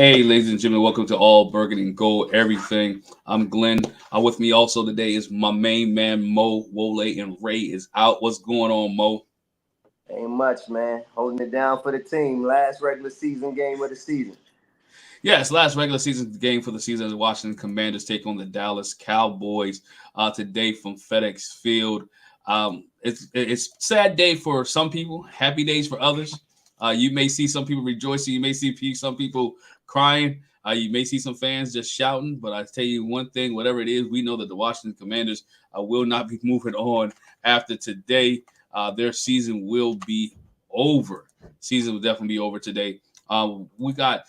Hey, ladies and gentlemen, welcome to All Burgundy and Gold Everything. I'm Glenn. With me also today is my main man, Mo, Wole, and Ray is out. What's going on, Mo? Ain't much, man. Holding it down for the team. Last regular season game of the season. Yes, last regular season game for the season as the Washington Commanders take on the Dallas Cowboys today from FedEx Field. It's sad day for some people, happy days for others. You may see some people rejoicing, you may see some people crying, you may see some fans just shouting. But I tell you one thing, whatever it is, we know that the Washington Commanders will not be moving on after today. Their season will be over. Season will definitely be over today. We got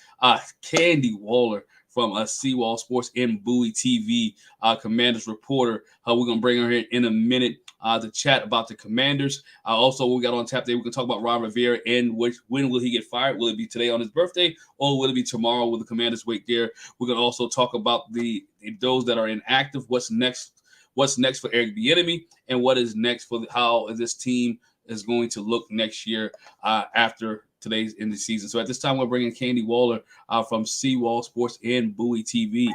Candy Waller from CWall Sports and Bowie TV, Commanders reporter. We're going to bring her here in a minute to chat about the Commanders. Also, we got on tap today, we can talk about Ron Rivera and when will he get fired? Will it be today on his birthday or will it be tomorrow with the Commanders wait there? We're going to also talk about those that are inactive, what's next for Eric Bieniemy, and what is next for how this team is going to look next year after today's in the season. So at this time, we're bringing Candy Waller from CWall Sports and Bowie TV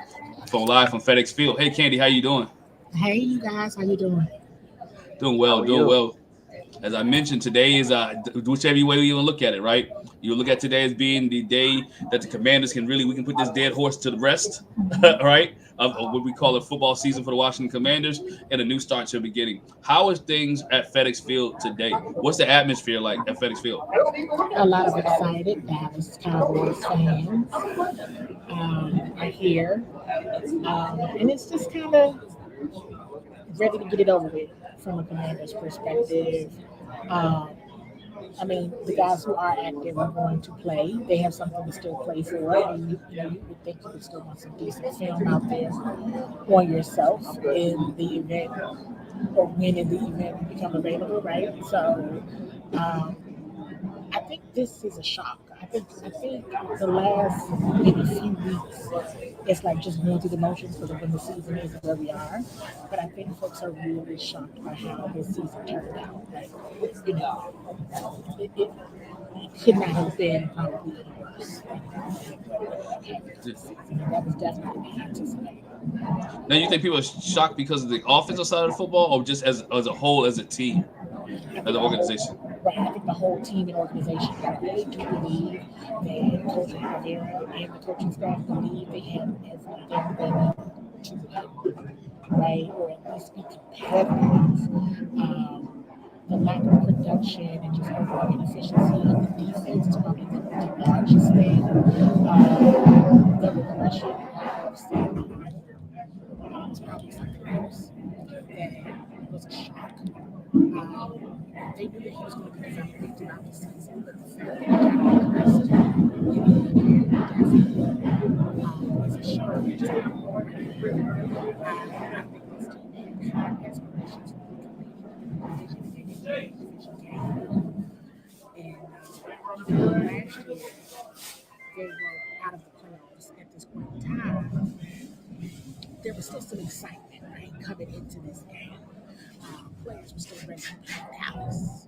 live from FedEx Field. Hey, Candy, how you doing? Hey, you guys, how you doing? Doing well, How are doing you? well. As I mentioned, today is whichever way you want to look at it, right? You look at today as being the day that the Commanders we can put this dead horse to the rest, right? Of what we call a football season for the Washington Commanders and a new start to the beginning. How is things at FedEx Field today? What's the atmosphere like at FedEx Field? A lot of excited Dallas Cowboys fans are here, and it's just kind of ready to get it over with from a Commander's perspective. Um, I mean, the guys who are active are going to play. They have something to still play for. I mean, you would think you would still want some decent film out there on yourself in the event or when in the event you become available, right? So, um, I think this is a shock. I think the last maybe few weeks, it's like just going through the motions because of when the season is and where we are. But I think folks are really shocked by how this season turned out. Like, you know, it could not have been probably worse. That was definitely not anticipated. Now, you think people are shocked because of the offensive side of the football, or just as a whole, as a team, I as think an the whole organization? right. I think the whole team and organization. I really do believe that Coach Rivera and the coaching staff believe they have everything they need to win, right, or at least be competitive. The lack of production and just overall inefficiency of the defense is probably the largest thing. The regression of Sammy is probably something else that was a shock. They knew that he was going to be developing throughout the season, but the fact that he got regressed is a shock. Just I think this team had high aspirations for becoming a division game. And even though last year they were out of the playoffs at this point in time, there was still some excitement, right, coming into this game. Players were still ready to play Dallas,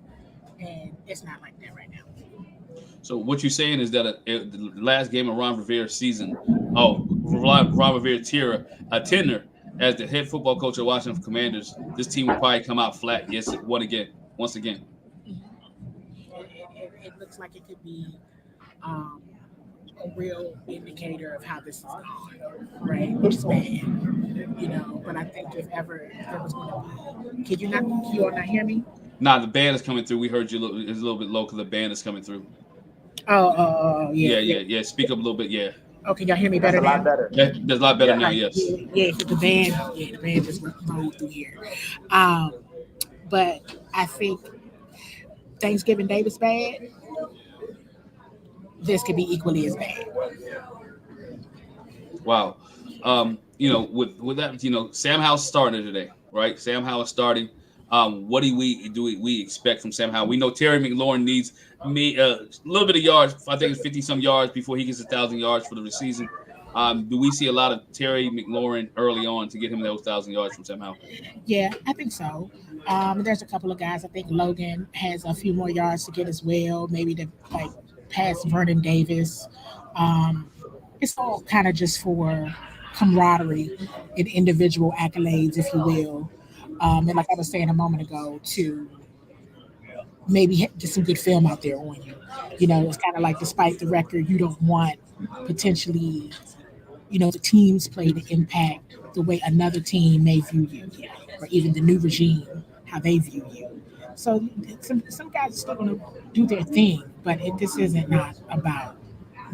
and it's not like that right now. So what you're saying is that the last game of Ron Rivera's season, Ron Rivera tenure as the head football coach of Washington Commanders, this team will probably come out flat. Yes, once again. It looks like it could be um, a real indicator of how this is going, right? Which is bad, But I think if ever there was going to be, can you all not hear me? Nah, the band is coming through. We heard you. It's a little bit low because the band is coming through. Yeah, Yeah, yeah. yeah, yeah. Speak up a little bit. Yeah, Oh, can y'all hear me That's better a lot now? better. yeah. That's a lot better Yeah. now. Yes. Yeah, 'cause the band just rolled through here. Um, but I think Thanksgiving Day was bad. This could be equally as bad. Wow. With that, Sam Howell's starting today, right? Sam Howell starting. What do we expect from Sam Howell? We know Terry McLaurin needs a little bit of yards. I think it's 50 some yards before he gets 1,000 yards for the season. Do we see a lot of Terry McLaurin early on to get him those 1,000 yards from Sam Howell? Yeah, I think so. There's a couple of guys. I think Logan has a few more yards to get as well. Maybe to like pass Vernon Davis. Um, it's all kind of just for camaraderie and individual accolades, if you will. And like I was saying a moment ago, to maybe get some good film out there on you. It's kind of like despite the record, you don't want potentially, the team's play to impact the way another team may view you, or even the new regime, how they view you. So some guys are still going to do their thing, but this isn't not about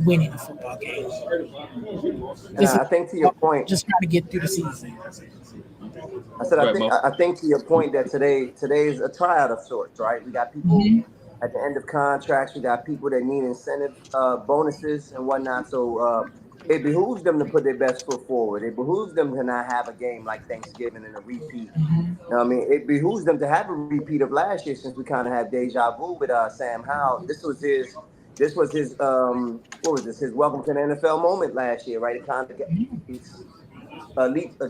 winning a football game. And This is I think to your point, just trying to get through the season. I said Go I ahead, think Mo. I think to your point that today is a tryout of sorts, right? We got people Mhm. at the end of contracts. We got people that need incentive bonuses and whatnot. So it behooves them to put their best foot forward. It behooves them to not have a game like Thanksgiving and a repeat. You know what I mean, it behooves them to have a repeat of last year since we kind of had deja vu with Sam Howell. This was his what was this? His welcome to the NFL moment last year, right? It kind of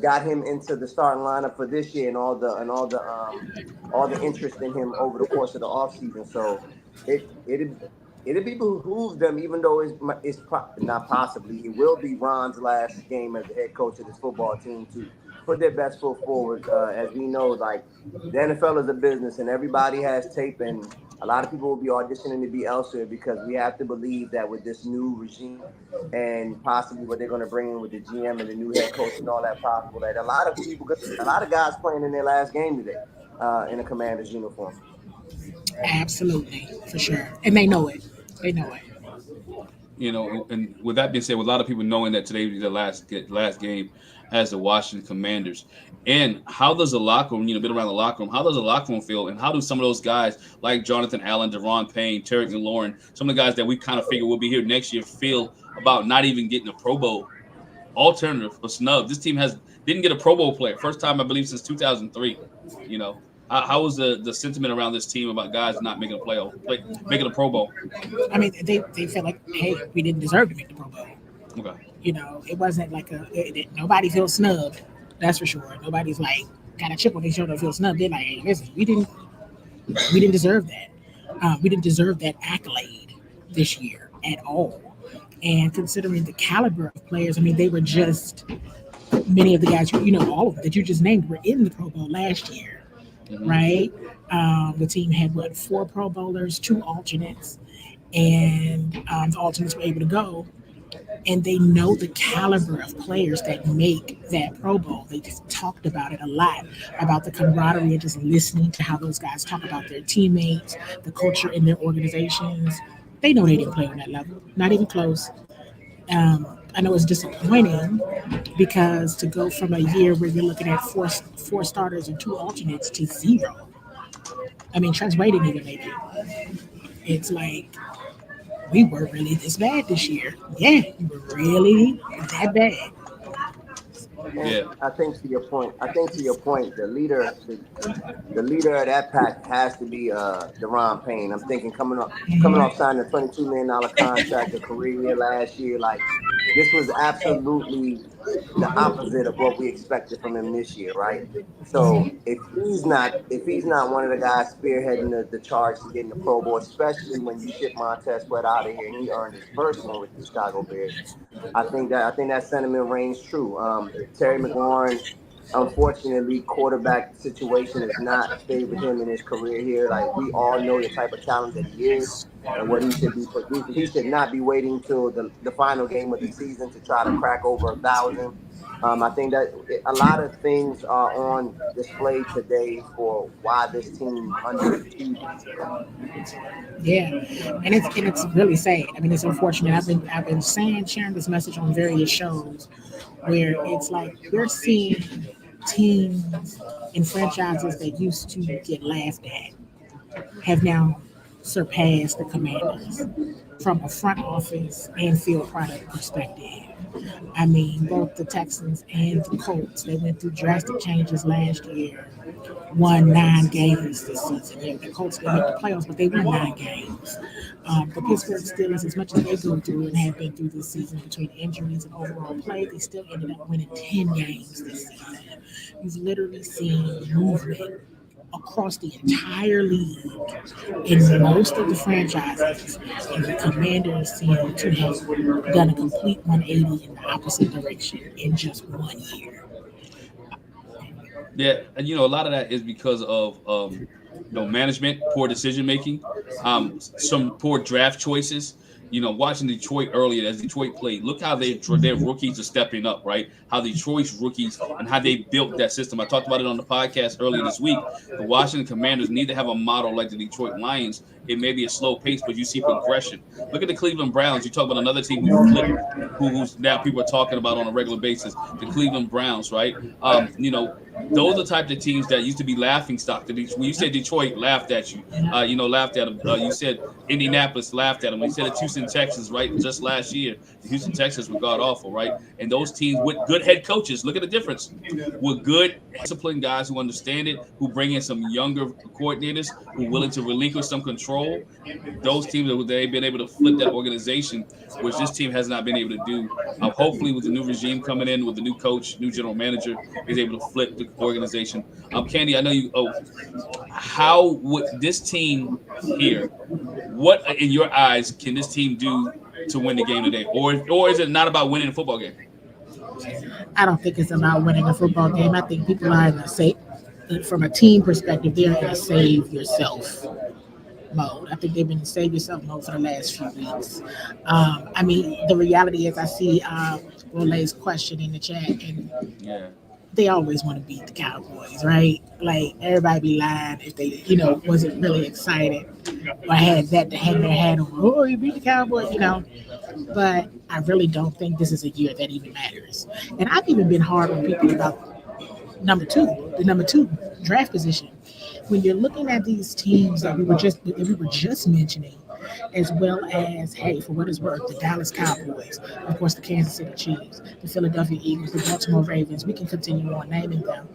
got him into the starting lineup for this year and all the interest in him over the course of the offseason. So it'd be behoove them, even though not possibly, it will be Ron's last game as the head coach of this football team, to put their best foot forward. As we know, like, the NFL is a business and everybody has tape, and a lot of people will be auditioning to be elsewhere, because we have to believe that with this new regime and possibly what they're going to bring in with the GM and the new head coach and all that possible, that a lot of guys playing in their last game today in a Commander's uniform. Absolutely, for sure. And they know it. They know it. And with that being said, with a lot of people knowing that today is the last game as the Washington Commanders, and how does the locker room, been around the locker room, how does the locker room feel, and how do some of those guys like Jonathan Allen, Deron Payne, Tarek McLaurin, some of the guys that we kind of figure will be here next year, feel about not even getting a Pro Bowl alternative or snub? This team didn't get a Pro Bowl player, first time I believe since 2003. You know, how was the sentiment around this team about guys not making making a Pro Bowl? I mean, they felt like, hey, we didn't deserve to make the Pro Bowl. Okay. It wasn't like nobody feels snubbed. That's for sure. Nobody's like got a chip on their shoulder, feel snubbed. They're like, hey, listen, we didn't deserve that. We didn't deserve that accolade this year at all. And considering the caliber of players, I mean, they were just many of the guys, all of them that you just named were in the Pro Bowl last year, Mm-hmm. right? The team had what, four Pro Bowlers, two alternates, and the alternates were able to go. And they know the caliber of players that make that Pro Bowl. They just talked about it a lot, about the camaraderie and just listening to how those guys talk about their teammates, the culture in their organizations. They know they didn't play on that level, not even close. I know it's disappointing because to go from a year where you're looking at four starters and two alternates to zero. I mean, Trent's Way didn't even make it. It's like we were really this bad this year. Yeah, we were really that bad. And Yeah. I think to your point, the leader of that pack has to be Deron Payne. I'm thinking coming off signing a $22 million contract, a career year last year. Like, this was absolutely the opposite of what we expected from him this year, right? So if he's not one of the guys spearheading the charge to getting the Pro Bowl, especially when you ship Montez Sweat out of here and he earned his first one with the Chicago Bears, I think that sentiment reigns true. Terry McLaurin, unfortunately, quarterback situation has not favored him in his career here. Like, we all know the type of talent that he is and what he should be producing. He should not be waiting till the final game of the season to try to crack over 1,000. I think that a lot of things are on display today for why this team underachieved. Yeah, and it's really sad. I mean, it's unfortunate. I've been sharing this message on various shows where it's like we're seeing teams and franchises that used to get laughed at have now surpassed the Commanders from a front office and field product perspective. I mean, both the Texans and the Colts, they went through drastic changes last year, won 9 games this season. Yeah, the Colts didn't make the playoffs, but they won 9 games. The Pittsburgh Steelers, as much as they go through and have been through this season between injuries and overall play, they still ended up winning 10 games this season. You've literally seen movement across the entire league in most of the franchises, and the Commanders seem to have done a complete 180 in the opposite direction in just 1 year. Yeah, and a lot of that is because of management, poor decision making, some poor draft choices. Watching Detroit earlier as Detroit played, look how their rookies are stepping up, right? How Detroit's rookies and how they built that system. I talked about it on the podcast earlier this week. The Washington Commanders need to have a model like the Detroit Lions. It may be a slow pace, but you see progression. Look at the Cleveland Browns. You talk about another team who flipped, who's now people are talking about on a regular basis. The Cleveland Browns, right? Those are the types of teams that used to be laughing stock. When you said Detroit, laughed at you. Laughed at them. You said Indianapolis, laughed at them. You said the Houston Texans, right? Just last year, the Houston Texans were god awful, right? And those teams with good head coaches, look at the difference. With good disciplined guys who understand it, who bring in some younger coordinators, who are willing to relinquish some control. Those teams they've been able to flip that organization, which this team has not been able to do. Hopefully, with the new regime coming in, with the new coach, new general manager, is able to flip the organization. Candy, I know you. How would this team here? What in your eyes can this team do to win the game today, or is it not about winning a football game? I don't think it's about winning a football game. I think people are in a safe, from a team perspective, they're in a save yourself mode. I think they've been in save yourself mode for the last few weeks. The reality is, I see Rolay's question in the chat, and Yeah. they always want to beat the Cowboys, right? Like everybody be lying if they, wasn't really excited or had that to hang their hat on. Oh, you beat the Cowboys, But I really don't think this is a year that even matters. And I've even been hard on people about the number two draft position. When you're looking at these teams that we were just mentioning, as well as, hey, for what it's worth, the Dallas Cowboys, of course, the Kansas City Chiefs, the Philadelphia Eagles, the Baltimore Ravens, we can continue on naming them.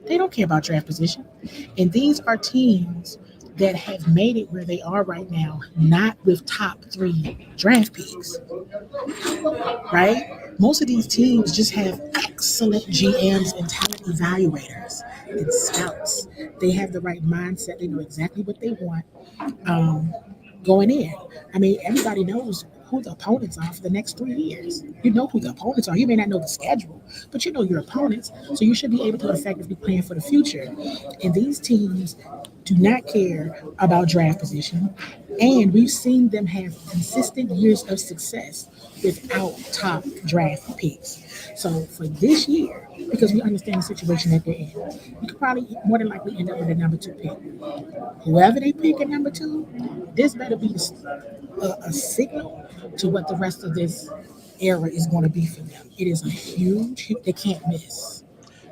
They don't care about draft position. And these are teams that have made it where they are right now, not with top 3 draft picks, right? Most of these teams just have excellent GMs and talent evaluators and scouts. They have the right mindset. They know exactly what they want going in. Everybody knows who the opponents are for the next 3 years. You know who the opponents are. You may not know the schedule, but you know your opponents. So you should be able to effectively plan for the future. And these teams do not care about draft position. And we've seen them have consistent years of success without top draft picks. So for this year, because we understand the situation that they're in, you could probably more than likely end up with a number 2 pick. Whoever they pick at number 2, this better be a signal to what the rest of this era is going to be for them. It is a huge, they can't miss.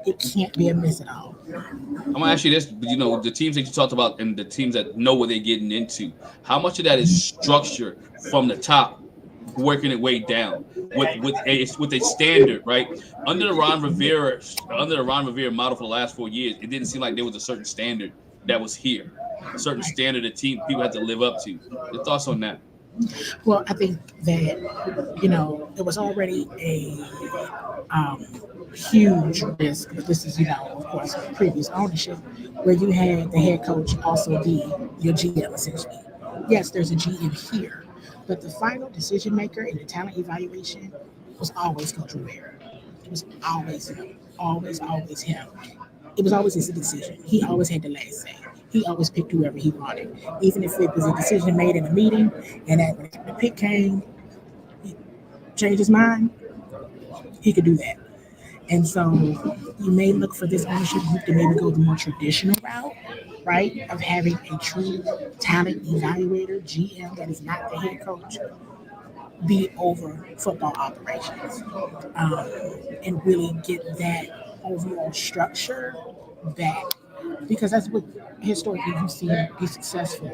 It can't be a miss at all. I'm gonna ask you this: the teams that you talked about and the teams that know what they're getting into, how much of that is structure from the top, working its way down with a standard, right? Under the Ron Rivera model for the last 4 years, it didn't seem like there was a certain standard that was here, a certain standard that people had to live up to. Your thoughts on that? Well, I think that it was already a huge risk, but this is, of course, previous ownership, where you had the head coach also be your GM, essentially. Yes, there's a GM here, but the final decision maker in the talent evaluation was always Coach Rivera. It was always him, always him. It was always his decision. He always had the last say. He always picked whoever he wanted, even if it was a decision made in a meeting, and that when the pick came, he changed his mind. He could do that. And so you may look for this ownership group to maybe go the more traditional route, right, of having a true talent evaluator, GM that is not the head coach, be over football operations, and really get that overall structure back. Because that's what historically you see be successful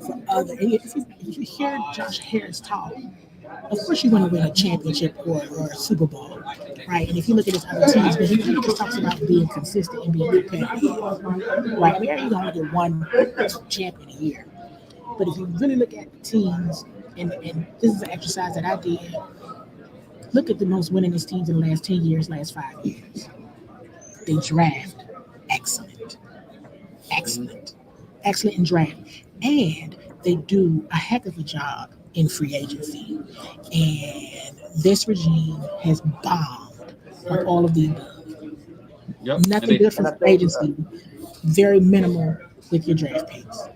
for other. And if you hear Josh Harris talk, of course you want to win a championship or a Super Bowl, right? And if you look at his other teams, but he just talks about being consistent and being competitive, right? We are going to get one champion a year. But if you really look at the teams, and this is an exercise that I did, look at the most winningest teams in the last 10 years, last 5 years. They draft excellent. excellent, excellent in draft, and they do a heck of a job in free agency. And this regime has bombed on all of the above. Yep. And Nothing they good And from I free think agency. Very minimal with your draft picks.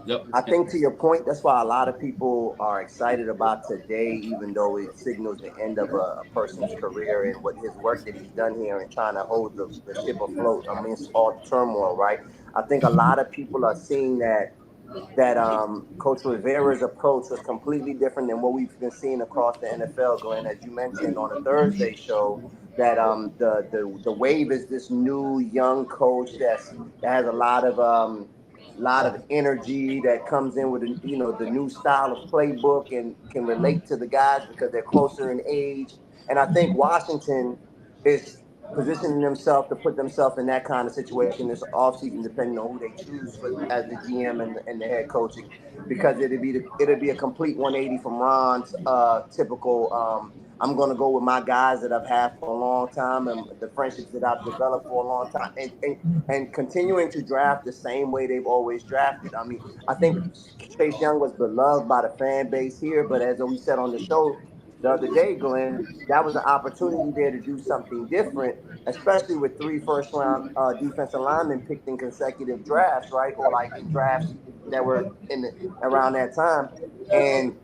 yep. I think to your point, that's why a lot of people are excited about today, even though it signals the end of a person's career and what his work that he's done here and trying to hold the ship afloat amidst all the turmoil, right? I think a lot of people are seeing that Coach Rivera's approach was completely different than what we've been seeing across the NFL. Glenn, as you mentioned on a Thursday show, that the wave is this new young coach that has a lot of energy, that comes in with the new style of playbook and can relate to the guys because they're closer in age. And I think Washington is positioning themselves to put themselves in that kind of situation this offseason, depending on who they choose for as the GM and the head coaching, because it'll be a complete 180 from Ron's typical. I'm going to go with my guys that I've had for a long time and the friendships that I've developed for a long time, and continuing to draft the same way they've always drafted. I mean, I think Chase Young was beloved by the fan base here, but as we said on the show the other day, Glenn, that was an opportunity there to do something different, especially with 3 first-round defensive linemen picked in consecutive drafts, right? Or like in drafts that were around that time. And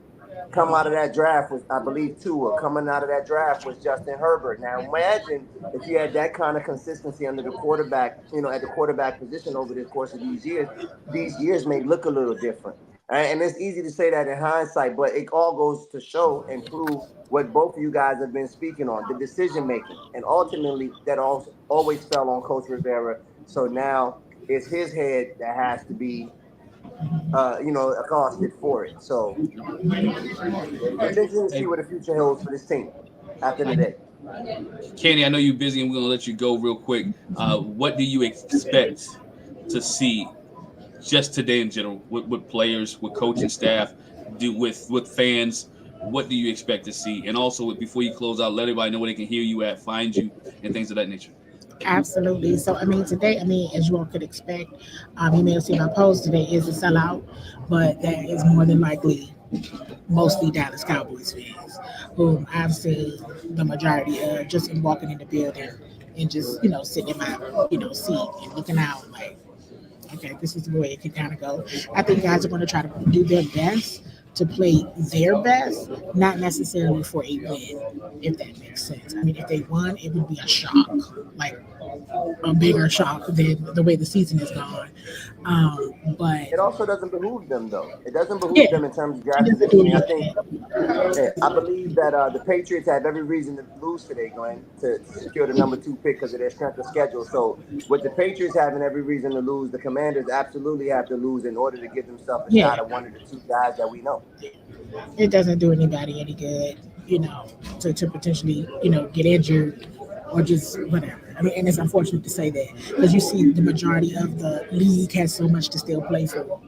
come out of that draft was, I believe, Tua. Coming out of that draft was Justin Herbert. Now imagine if you had that kind of consistency under the quarterback, at the quarterback position over the course of these years. These years may look a little different. And it's easy to say that in hindsight, but it all goes to show and prove what both of you guys have been speaking on, the decision making. And ultimately, that always fell on Coach Rivera. So now it's his head that has to be, accosted for it. So it's interesting to see Hey, what the future holds for this team after the day. Kenny, I know you're busy, and we're gonna let you go real quick. What do you expect to see just today in general with players, with coaching staff, do with fans? What do you expect to see? And also, before you close out, let everybody know where they can hear you at, find you, and things of that nature. Absolutely. So, today, as you all could expect, you may have seen my post today is a sellout, but that is more than likely mostly Dallas Cowboys fans, whom I've seen the majority of just in walking in the building and just, sitting in my, seat and looking out like, okay, this is the way it can kind of go. I think guys are going to try to do their best to play their best, not necessarily for a win, if that makes sense. If they won, it would be a shock, like a bigger shock than the way the season is gone. But It also doesn't behoove them, though. It doesn't yeah, behoove them in terms of it draft doesn't do positioning. anything. I believe that the Patriots have every reason to lose today, Glenn, to secure the number 2 pick because of their strength of schedule. So, with the Patriots having every reason to lose, the Commanders absolutely have to lose in order to give themselves a Yeah, shot at one of the 2 guys that we know. it doesn't do anybody any good, to potentially, get injured or just whatever. And it's unfortunate to say that because you see the majority of the league has so much to still play for,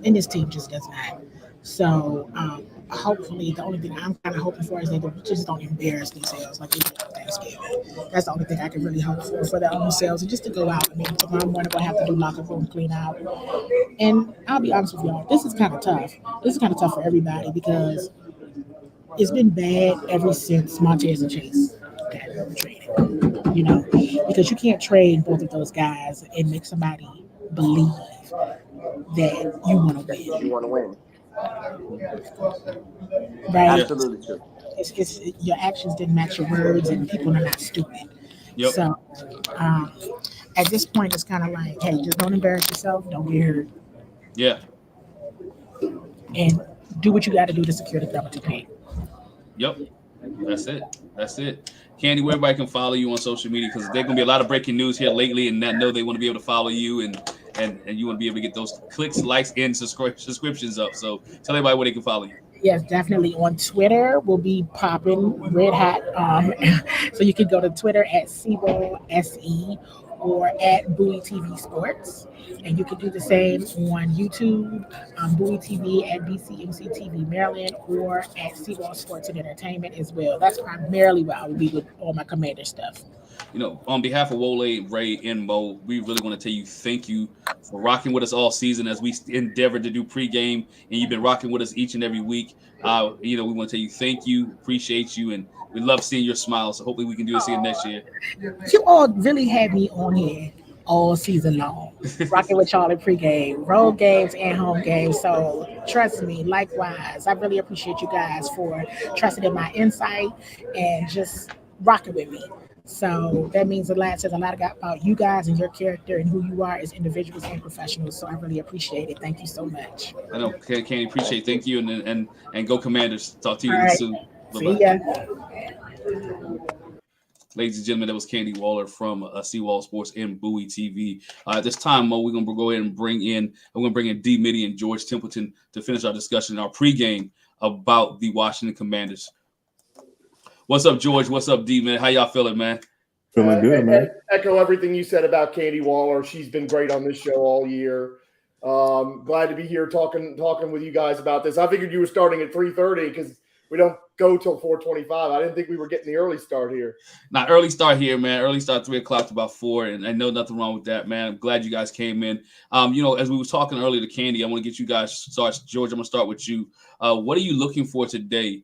and this team just does not. So hopefully, the only thing I'm kind of hoping for is that they just don't embarrass themselves like they did on Thanksgiving. That's the only thing I can really hope for their own selves, and just to go out. Tomorrow morning we'll have to do locker room clean out, and I'll be honest with y'all, this is kind of tough. This is kind of tough for everybody because it's been bad ever since Montez and Chase got traded. Because you can't trade both of those guys and make somebody believe that you want to You win, want to win. right? Yeah. Absolutely true. It's your actions didn't match your words, and people are not stupid. Yep. So um, at this point, it's kind of like, hey, just don't embarrass yourself, don't get hurt, Yeah. and do what you got to do to secure the number 2 pick. Yep. That's it. That's it. Candy, where everybody can follow you on social media because there's gonna be a lot of breaking news here lately, and I know they want to be able to follow you and you want to be able to get those clicks, likes, and subscriptions up. So tell everybody where they can follow you. Yes, definitely. On Twitter, we'll be popping red hot. So you can go to Twitter at CWall SE or at Bowie TV Sports. And you can do the same on YouTube, Bowie TV at BCMC TV Maryland, or at CWall Sports and Entertainment as well. That's primarily where I will be with all my Commander stuff. On behalf of Wole, Ray, and Mo, we really want to tell you thank you for rocking with us all season as we endeavored to do pregame, and you've been rocking with us each and every week. We want to tell you thank you, appreciate you, and we love seeing your smile. So hopefully we can do this again next year. You all really had me on here all season long, rocking with y'all in pregame, road games, and home games. So trust me, likewise, I really appreciate you guys for trusting in my insight and just rocking with me. So that means says a lot about you guys and your character and who you are as individuals and professionals. So I really appreciate it. Thank you so much. I know, Candy, appreciate. Thank you, and go Commanders. Talk to All you right. soon. See Bye-bye. ya. Ladies and gentlemen, that was Candy Waller from CWall Sports and Bowie TV. At this time, Mo, we're going to go ahead and bring in D. Mitty and George Templeton to finish our discussion, our pregame about the Washington Commanders. What's up, George? What's up, D, man? How y'all feeling, man? Feeling good, man. Echo everything you said about Candy Waller. She's been great on this show all year. Glad to be here talking with you guys about this. I figured you were starting at 3:30 because we don't go till 4:25. I didn't think we were getting the early start here. Not early start here, man. Early start 3 o'clock to about 4, and I know nothing wrong with that, man. I'm glad you guys came in. As we were talking earlier to Candy, I want to get you guys started. George, I'm going to start with you. What are you looking for today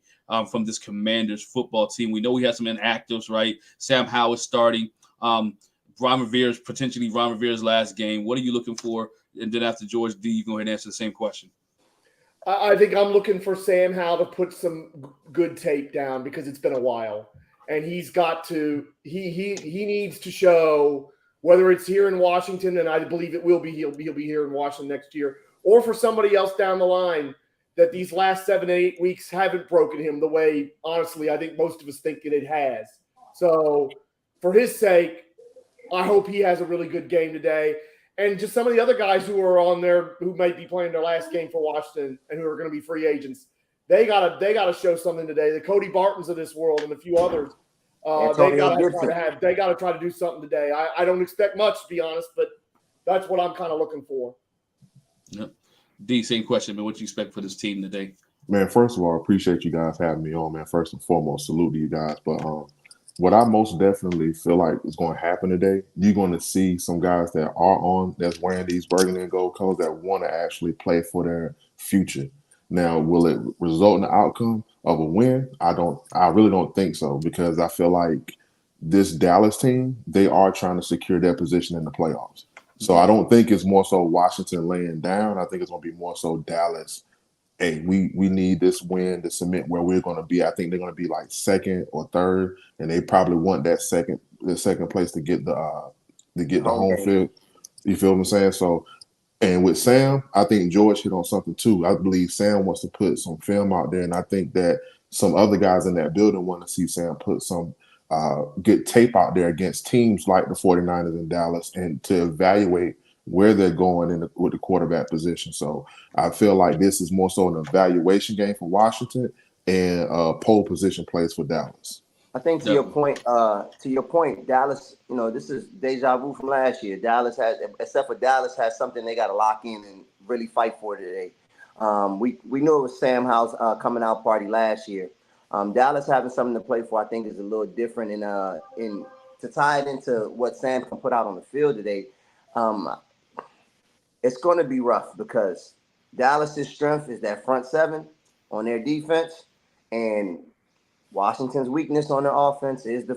from this Commanders football team? We know we have some inactives, right? Sam Howard starting. Ron Rivera's last game. What are you looking for? And then after George D, you can go ahead and answer the same question. I think I'm looking for Sam Howell to put some good tape down because it's been a while, and he's got to. He needs to show whether it's here in Washington, and I believe it will be. He'll be here in Washington next year, or for somebody else down the line, that these last 7 to 8 weeks haven't broken him the way, honestly, I think most of us think that it has. So, for his sake, I hope he has a really good game today. And just some of the other guys who are on there who might be playing their last game for Washington and who are going to be free agents, they gotta show something today. The Cody Bartons of this world and a few others, they gotta try to do something today. I don't expect much, to be honest, but that's what I'm kind of looking for. Yep. D, same question, man. What do you expect for this team today? Man, first of all, I appreciate you guys having me on, man. First and foremost, salute to you guys. But what I most definitely feel like is going to happen today, you're going to see some guys that are on, that's wearing these burgundy and gold colors that want to actually play for their future. Now, will it result in the outcome of a win? I really don't think so, because I feel like this Dallas team, they are trying to secure their position in the playoffs. So I don't think it's more so Washington laying down. I think it's going to be more so Dallas. Hey, we need this win to cement where we're going to be. I think they're going to be like second or third, and they probably want the second place to get the home field. You feel what I'm saying? So, and with Sam, I think George hit on something too. I believe Sam wants to put some film out there, and I think that some other guys in that building want to see Sam put some good tape out there against teams like the 49ers in Dallas, and to evaluate where they're going with the quarterback position. So I feel like this is more so an evaluation game for Washington and pole position plays for Dallas. I think to your point, Dallas, this is deja vu from last year. Dallas has something they got to lock in and really fight for today. We knew it was Sam Howell's coming out party last year. Dallas having something to play for, I think, is a little different. In to tie it into what Sam can put out on the field today, it's going to be rough because Dallas's strength is that front seven on their defense, and Washington's weakness on their offense is the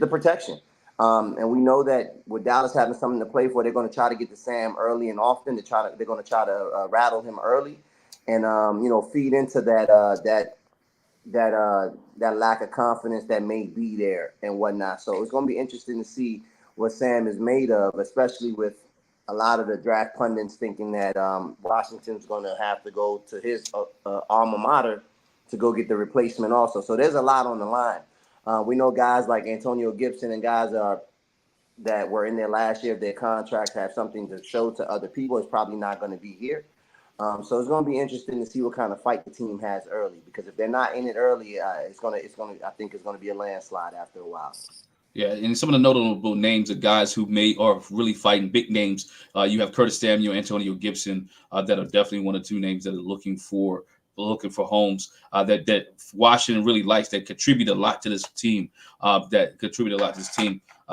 protection. And we know that with Dallas having something to play for, they're going to try to get to Sam early and often. They're going to try to rattle him early, and feed into that lack of confidence that may be there and whatnot. So it's going to be interesting to see what Sam is made of, especially with a lot of the draft pundits thinking that Washington's going to have to go to his alma mater to go get the replacement also. So there's a lot on the line. We know guys like Antonio Gibson and guys that were in their last year of their contract have something to show to other people. It's probably not going to be here. So it's going to be interesting to see what kind of fight the team has early, because if they're not in it early, I think it's going to be a landslide after a while. Yeah, and some of the notable names of guys who are really fighting big names. You have Curtis Samuel, Antonio Gibson, that are definitely one or two names that are looking for looking for homes that Washington really likes, that contribute a lot to this team.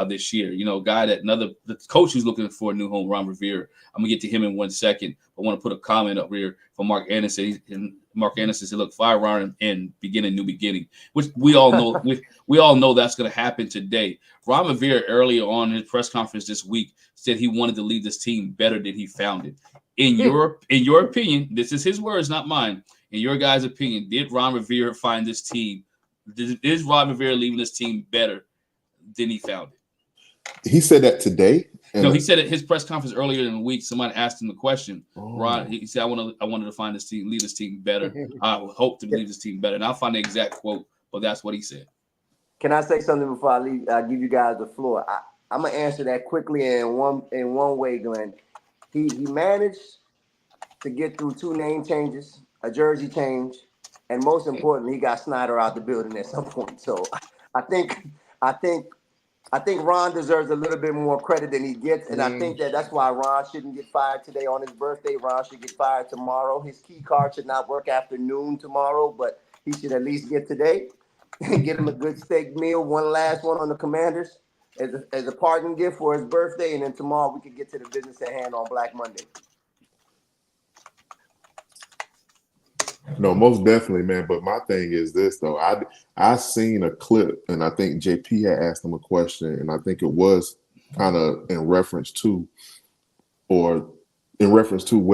This year. Guy the coach who's looking for a new home, Ron Rivera. I'm gonna get to him in 1 second. I want to put a comment up here from Mark Anderson. Mark Anderson said, "Look, fire Ron and begin a new beginning," which we all know. we all know that's going to happen today. Ron Rivera earlier on in his press conference this week said he wanted to leave this team better than he found it. In your opinion, this is his words, not mine. In your guys' opinion, did Ron Rivera find this team? Is Ron Rivera leaving this team better than he found it? He said that today. No, he said at his press conference earlier in the week. Somebody asked him the question. Ron, he said, "I wanted to find this team, leave this team better. I would hope to leave this team better." And I'll find the exact quote, but that's what he said. Can I say something before I leave? I give you guys the floor. I'm gonna answer that quickly in one way, Glenn. He managed to get through 2 name changes, a jersey change, and most importantly, he got Snyder out the building at some point. So I think Ron deserves a little bit more credit than he gets, and I think that's why Ron shouldn't get fired today on his birthday. Ron should get fired tomorrow. His key card should not work after noon tomorrow, but he should at least get today and get him a good steak meal, one last one on the Commanders as a parting gift for his birthday, and then tomorrow we can get to the business at hand on Black Monday. No, most definitely, man. But my thing is this, though. I seen a clip, and I think JP had asked him a question, and I think it was kind of in reference to where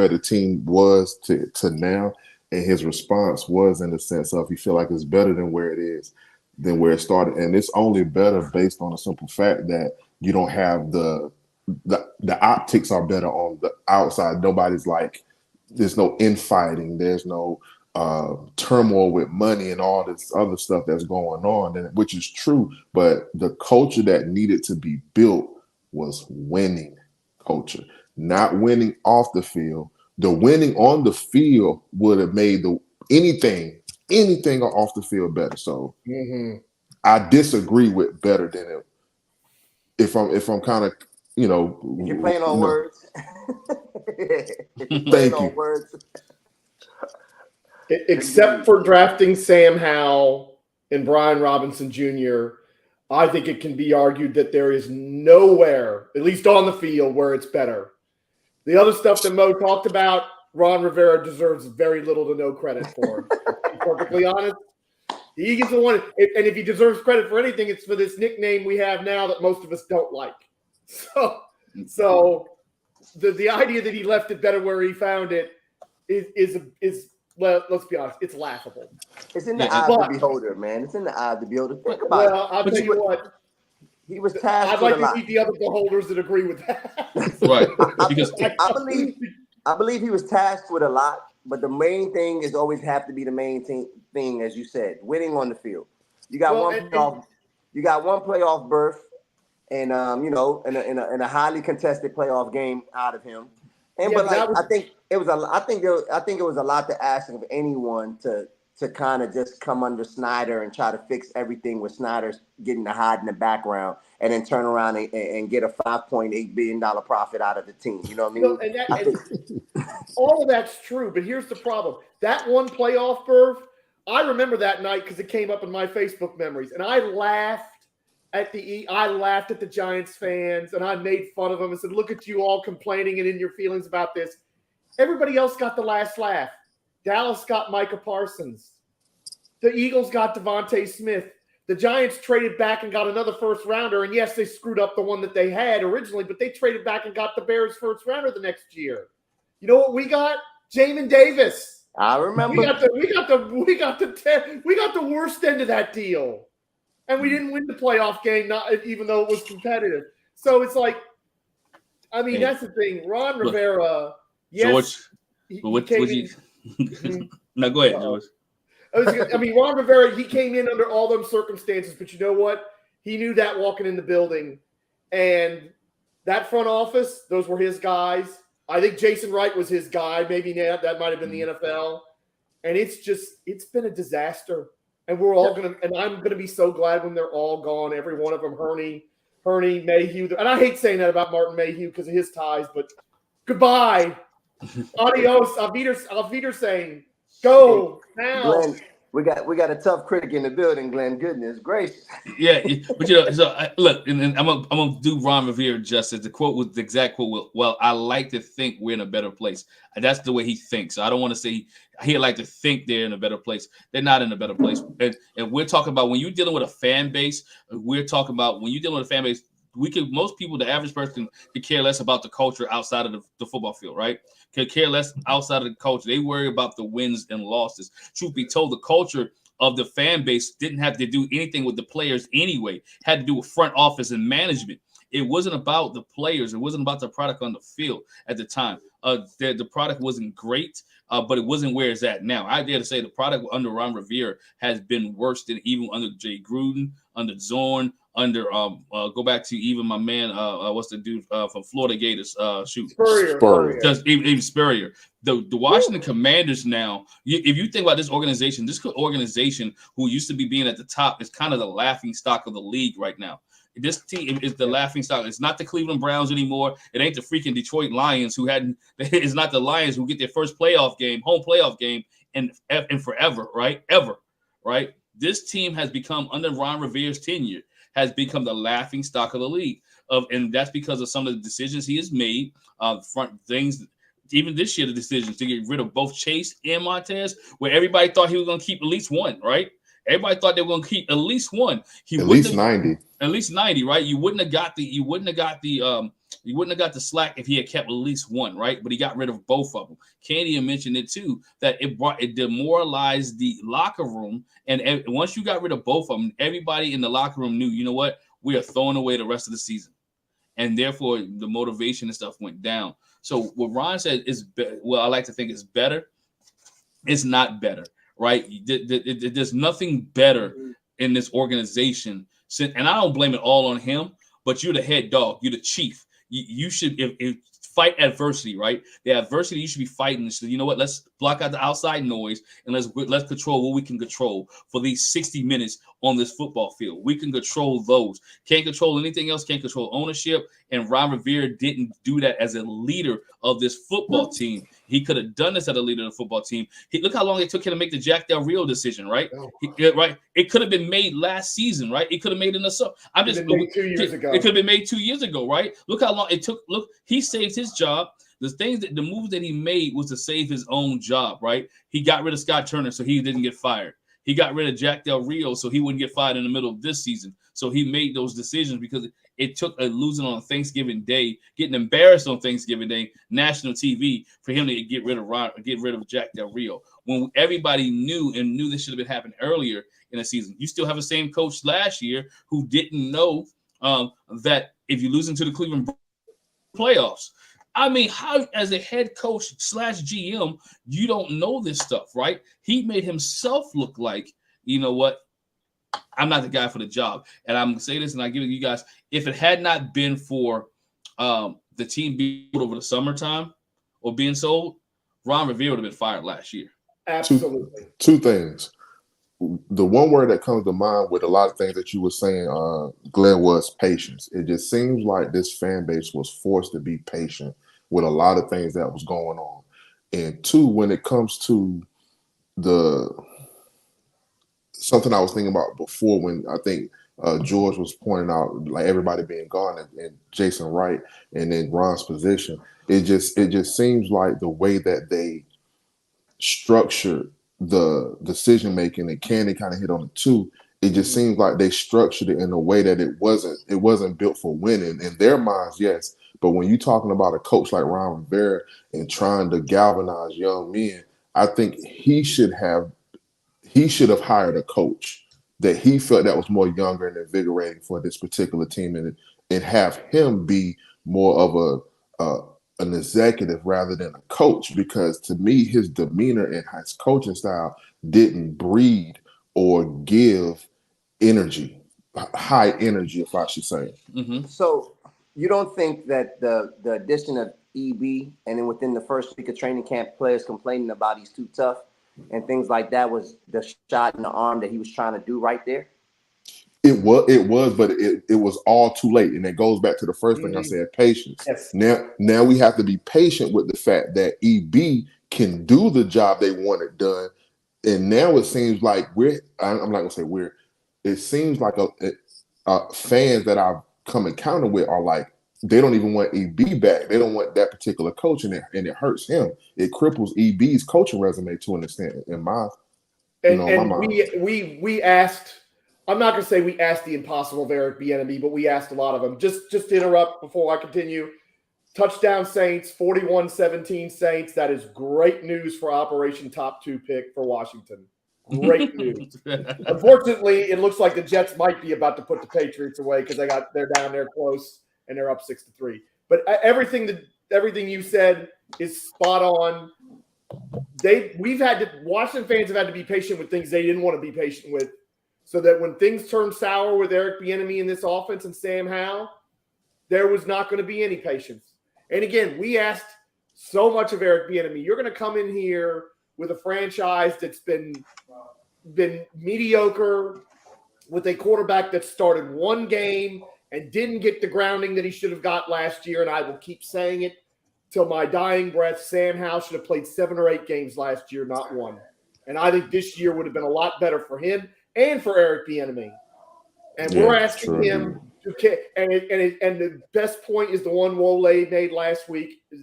the team was to now, and his response was in the sense of he feel like it's better than where it is, than where it started, and it's only better based on a simple fact that you don't have the optics are better on the outside. Nobody's like, there's no infighting, there's no turmoil with money and all this other stuff that's going on, and which is true, but the culture that needed to be built was winning culture, not winning off the field. The winning on the field would have made anything off the field better. So I disagree with better than it. If I'm kind of, You're playing on words. Thank you. Words. Except for drafting Sam Howell and Brian Robinson Jr., I think it can be argued that there is nowhere, at least on the field, where it's better. The other stuff that Mo talked about, Ron Rivera deserves very little to no credit for. To be perfectly honest, he gets the one. And if he deserves credit for anything, it's for this nickname we have now that most of us don't like. So the idea that he left it better where he found it is well, let's be honest, it's laughable. It's in the eye of the beholder, man. It's in the eye of the beholder. Think about it. Well, I'll tell you what. He was tasked. I'd like to meet the other beholders that agree with that. Right. Because I believe he was tasked with a lot, but the main thing is always have to be the main thing, as you said, winning on the field. You got one playoff berth, and in a highly contested playoff game out of him. And I think it was a lot to ask of anyone to kind of just come under Snyder and try to fix everything with Snyder getting to hide in the background and then turn around and get a $5.8 billion profit out of the team. You know what I mean? All of that's true, but here's the problem. That one playoff berth, I remember that night because it came up in my Facebook memories, and I laughed at the Giants fans, and I made fun of them and said, look at you all complaining and in your feelings about this. Everybody else got the last laugh. Dallas got Micah Parsons. The Eagles got Devontae Smith. The Giants traded back and got another first rounder. And yes, they screwed up the one that they had originally, but they traded back and got the Bears first rounder the next year. You know what we got? Jamin Davis. I remember. We got the worst end of that deal. And we didn't win the playoff game, even though it was competitive. So it's like, I mean, that's the thing. Ron Rivera, yes. George, no, go ahead, George. Ron Rivera, he came in under all them circumstances, but you know what? He knew that walking in the building. And that front office, those were his guys. I think Jason Wright was his guy. Maybe that might have been the NFL. And it's been a disaster. And we're all I'm going to be so glad when they're all gone, every one of them, Hurney, Mayhew. And I hate saying that about Martin Mayhew because of his ties, but goodbye. Adios. Auf Wiedersehen. Go now. Glenn, we got a tough critic in the building, Glenn. Goodness gracious. Yeah, but so look, and I'm gonna do Ron Rivera justice. The exact quote. Well, I like to think we're in a better place. And that's the way he thinks. So I don't want to say he like to think they're in a better place. They're not in a better place. And we're talking about when you're dealing with a fan base. We're talking about when you're dealing with a fan base. Most people, the average person, could care less about the culture outside of the football field, right? Could care less outside of the culture. They worry about the wins and losses. Truth be told, the culture of the fan base didn't have to do anything with the players anyway. It had to do with front office and management. It wasn't about the players. It wasn't about the product on the field at the time. The product wasn't great, but it wasn't where it's at now. I dare to say the product under Ron Rivera has been worse than even under Jay Gruden, under Zorn, under go back to even my man, what's the dude from Florida Gators? Spurrier. Just even Spurrier. The Washington Commanders now, if you think about this organization who used to be being at the top is kind of the laughing stock of the league right now. This team is the laughing stock. It's not the Cleveland Browns anymore. It ain't the freaking Detroit Lions who hadn't. It's not the Lions who get their first home playoff game, and forever, right? Ever, right? This team has become, under Ron Rivera's tenure, has become the laughing stock of the league. And that's because of some of the decisions he has made, front things. Even this year, the decisions to get rid of both Chase and Montez, where everybody thought he was going to keep at least one, right? Everybody thought they were going to keep at least one. At least 90. At least 90, right? You wouldn't have got the slack if he had kept at least one, right? But he got rid of both of them. Candy mentioned it too, that it demoralized the locker room. And once you got rid of both of them, everybody in the locker room knew, you know what? We are throwing away the rest of the season. And therefore, the motivation and stuff went down. So what Ron said is, I like to think it's better. It's not better, right? There's nothing better in this organization. And I don't blame it all on him, but you're the head dog. You're the chief. You should if fight adversity, right? The adversity you should be fighting. So you know what? Let's block out the outside noise and let's control what we can control for these 60 minutes on this football field. We can control those. Can't control anything else. Can't control ownership. And Ron Rivera didn't do that as a leader of this football team. He could have done this as a leader of the football team. Look how long it took him to make the Jack Del Rio decision, right? Right. It could have been made last season, right? It could have made in the summer. It could have been made 2 years ago, right? Look how long it took. Look, he saved his job. The moves that he made was to save his own job, right? He got rid of Scott Turner so he didn't get fired. He got rid of Jack Del Rio so he wouldn't get fired in the middle of this season. So he made those decisions because it took a losing on Thanksgiving Day, getting embarrassed on Thanksgiving Day, national TV, for him to get rid of Jack Del Rio. When everybody knew this should have been happening earlier in the season. You still have the same coach last year who didn't know that if you lose into the Cleveland playoffs. I mean, how as a head coach / GM, you don't know this stuff, right? He made himself look like, you know what? I'm not the guy for the job. And I'm going to say this, and I give it to you guys. If it had not been for the team being over the summertime or being sold, Ron Rivera would have been fired last year. Absolutely. Two things. The one word that comes to mind with a lot of things that you were saying, Glenn, was patience. It just seems like this fan base was forced to be patient with a lot of things that was going on. And two, when it comes to something I was thinking about before, when I think George was pointing out like everybody being gone and Jason Wright and then Ron's position, it just seems like the way that they structured the decision making, and Candy kind of hit on it too. It just seems like they structured it in a way that it wasn't built for winning in their minds, yes. But when you're talking about a coach like Ron Rivera and trying to galvanize young men, I think he should have hired a coach that he felt that was more younger and invigorating for this particular team, and have him be more of an executive rather than a coach, because to me his demeanor and his coaching style didn't breed or give energy, high energy, if I should say. Mm-hmm. So you don't think that the addition of EB and then within the first week of training camp, players complaining about he's too tough and things like that was the shot in the arm that he was trying to do right there? It was, but it was all too late. And it goes back to the first thing I said, patience. Yes. Now we have to be patient with the fact that EB can do the job they wanted done, And now it seems like I'm not gonna say we're. It seems like fans that I've come encounter with are like they don't even want EB back. They don't want that particular coach, and it hurts him. It cripples EB's coaching resume to an extent in my, my mind. We asked. I'm not gonna say we asked the impossible of Eric Bieniemy, but we asked a lot of them. Just to interrupt before I continue. Touchdown Saints, 41-17 Saints. That is great news for Operation Top 2 pick for Washington. Great news. Unfortunately, it looks like the Jets might be about to put the Patriots away because they're down there close and they're up 6-3. But everything you said is spot on. Washington fans have had to be patient with things they didn't want to be patient with, so that when things turn sour with Eric Bieniemy in this offense and Sam Howell, there was not going to be any patience. And again, we asked so much of Eric Bieniemy. You're going to come in here with a franchise that's been mediocre, with a quarterback that started one game and didn't get the grounding that he should have got last year. And I will keep saying it till my dying breath. Sam Howell should have played 7 or 8 games last year, not 1. And I think this year would have been a lot better for him and for Eric Bieniemy. And we're asking him to and the best point is the one Wole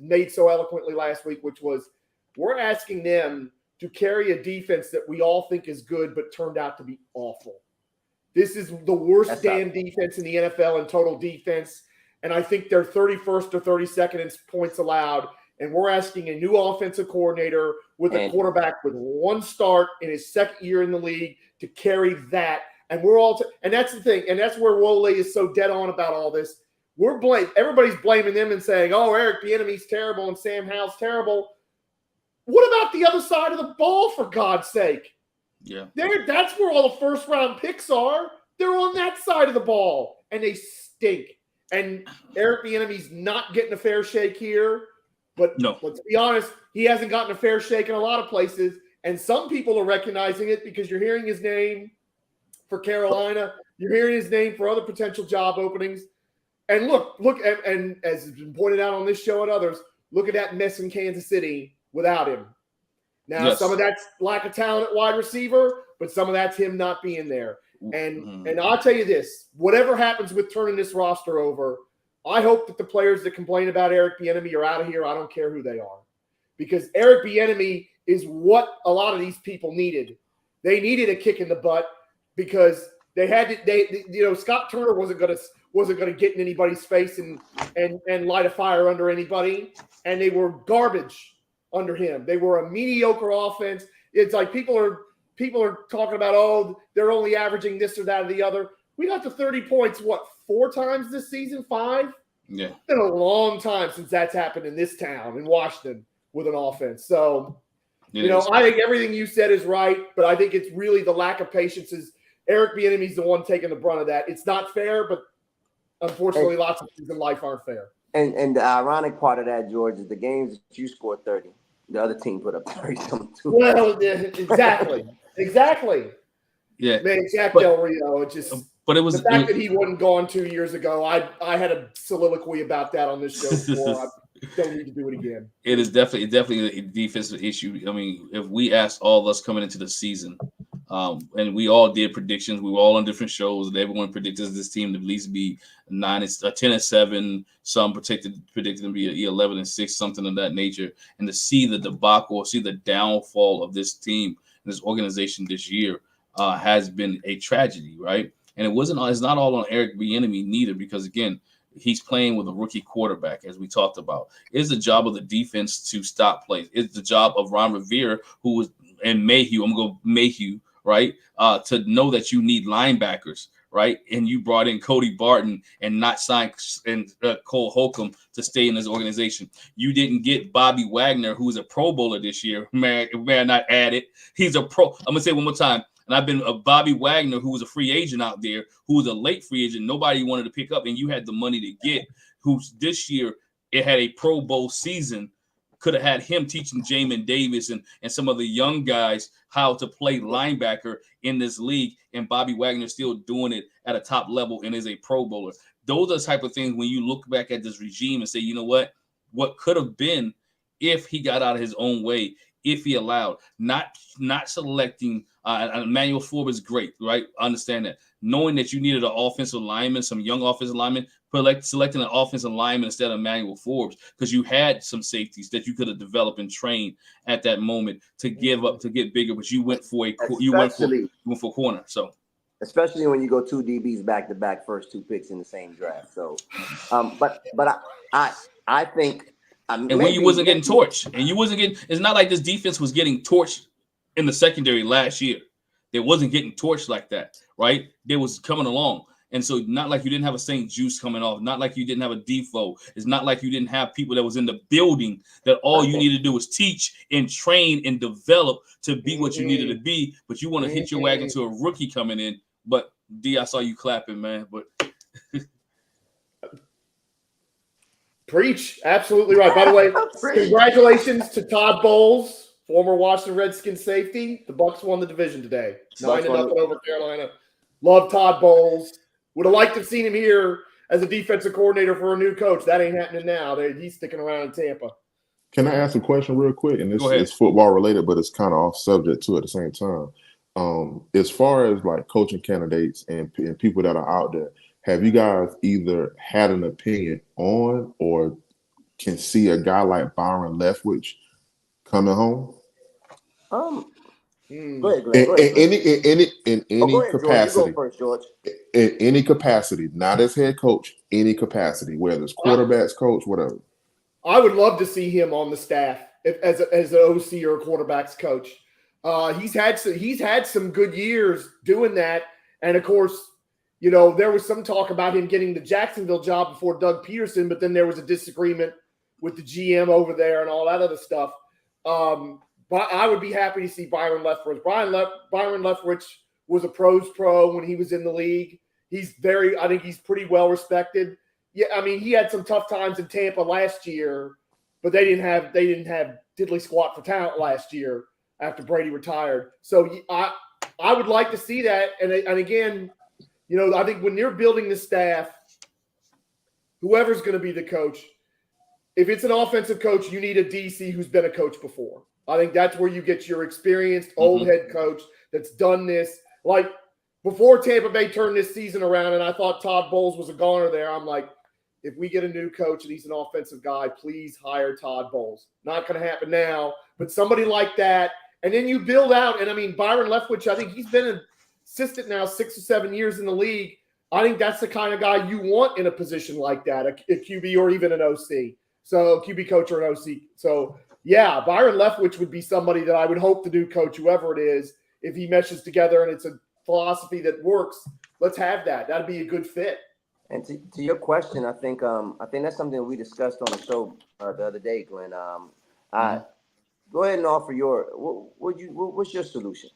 made so eloquently last week, which was we're asking them to carry a defense that we all think is good but turned out to be awful. This is the worst defense in the NFL in total defense, and I think they're 31st or 32nd in points allowed, and we're asking a new offensive coordinator with a quarterback with 1 start in his second year in the league to carry that. And we're all and that's the thing, and that's where Wole is so dead on about all this. Everybody's blaming them and saying, "Oh, Eric Bieniemy's terrible and Sam Howell's terrible." What about the other side of the ball, for God's sake? Yeah, that's where all the first-round picks are. They're on that side of the ball, and they stink. And Eric Bieniemy's not getting a fair shake here. But let's be honest, he hasn't gotten a fair shake in a lot of places, and some people are recognizing it because you're hearing his name for Carolina. You're hearing his name for other potential job openings. And look, and as has been pointed out on this show and others, look at that mess in Kansas City without him. Now, some of that's lack of talent at wide receiver, but some of that's him not being there. And I'll tell you this, whatever happens with turning this roster over, I hope that the players that complain about Eric Bieniemy are out of here. I don't care who they are. Because Eric Bieniemy is what a lot of these people needed. They needed a kick in the butt because they had to, Scott Turner wasn't going to get in anybody's face and light a fire under anybody, and they were garbage under him. They were a mediocre offense. It's like people are talking about, oh, they're only averaging this or that or the other. We got to 30 points, 4 times this season? 5? Yeah. It's been a long time since that's happened in this town, in Washington, with an offense. So, I think everything you said is right, but I think it's really the lack of patience. Is Eric Bieniemy's the one taking the brunt of that. It's not fair, but unfortunately, lots of things in life aren't fair. And the ironic part of that, George, is the games that you scored 30. The other team put up 30-something too. Well, exactly. Yeah. Man, Jack Del Rio, but it was the fact that he wasn't gone 2 years ago. I had a soliloquy about that on this show before. I don't need to do it again. It is definitely a defensive issue. I mean, if we asked all of us coming into the season, and we all did predictions, we were all on different shows, and everyone predicted this team to at least be 10-7. Some predicted them to be 11-6, something of that nature. And to see the debacle, see the downfall of this team, this organization this year, has been a tragedy, right? And it's not all on Eric Bieniemy neither, because again, he's playing with a rookie quarterback, as we talked about. It's the job of the defense to stop plays. It's the job of Ron Rivera, and Mayhew. I'm going to go Mayhew, right? To know that you need linebackers, right? And you brought in Cody Barton and not signed Cole Holcomb to stay in this organization. You didn't get Bobby Wagner, who's a Pro Bowler this year. Man, not added. He's a pro. I'm going to say it one more time. And I've been a Bobby Wagner, who was a free agent out there, who was a late free agent, nobody wanted to pick up, and you had the money to get, who's this year, it had a Pro Bowl season, could have had him teaching Jamin Davis and some of the young guys how to play linebacker in this league, and Bobby Wagner still doing it at a top level and is a Pro Bowler. Those are the type of things when you look back at this regime and say, you know what could have been if he got out of his own way, if he allowed, not selecting. Emmanuel Forbes is great, right? Understand that. Knowing that you needed an offensive lineman, some young offensive lineman, selecting an offensive lineman instead of Emmanuel Forbes, because you had some safeties that you could have developed and trained at that moment to give up to get bigger, but you went for a corner. So especially when you go 2 DBs back to back, first 2 picks in the same draft. So, but I think. And when you wasn't getting torched, and you wasn't getting, it's not like this defense was getting torched in the secondary last year. They wasn't getting torched like that, right? They was coming along. And so not like you didn't have a St. Juice coming off, not like you didn't have a Defoe. It's not like you didn't have people that was in the building that all you needed to do was teach and train and develop to be what you needed to be. But you want to hit your wagon to a rookie coming in. But D, I saw you clapping, man. But preach. Absolutely right. By the way, congratulations to Todd Bowles, former Washington Redskins safety. The Bucs won the division today. 9-0 over Carolina. Love Todd Bowles. Would have liked to have seen him here as a defensive coordinator for a new coach. That ain't happening now. He's sticking around in Tampa. Can I ask a question real quick? And it's football related, but it's kind of off subject too at the same time. As far as like coaching candidates and people that are out there, have you guys either had an opinion on or can see a guy like Byron Leftwich coming home? Go ahead, Glenn. In any capacity. You go first, George. In any capacity, not as head coach, any capacity, whether it's quarterbacks coach, whatever. I would love to see him on the staff as an OC or a quarterbacks coach. He's had some good years doing that, and of course, you know, there was some talk about him getting the Jacksonville job before Doug Peterson, but then there was a disagreement with the GM over there and all that other stuff. But I would be happy to see Byron Leftwich. Byron Leftwich was a pros pro when he was in the league. I think he's pretty well respected. Yeah, I mean, he had some tough times in Tampa last year, but they didn't have diddly squat for talent last year after Brady retired. So I would like to see that. And again, you know, I think when you're building the staff, whoever's going to be the coach, if it's an offensive coach, you need a DC who's been a coach before. I think that's where you get your experienced old head coach that's done this. Like before Tampa Bay turned this season around and I thought Todd Bowles was a goner there, I'm like, if we get a new coach and he's an offensive guy, please hire Todd Bowles. Not going to happen now, but somebody like that. And then you build out. And I mean, Byron Leftwich, I think he's been an assistant now 6 or 7 years in the league. I think that's the kind of guy you want in a position like that, a QB or even an OC. So QB coach or an OC. So yeah, Byron Leftwich would be somebody that I would hope to do coach whoever it is. If he meshes together and it's a philosophy that works, let's have that. That'd be a good fit. And to your question, I think that's something we discussed on the show the other day, Glenn. Go ahead and offer what's your solution?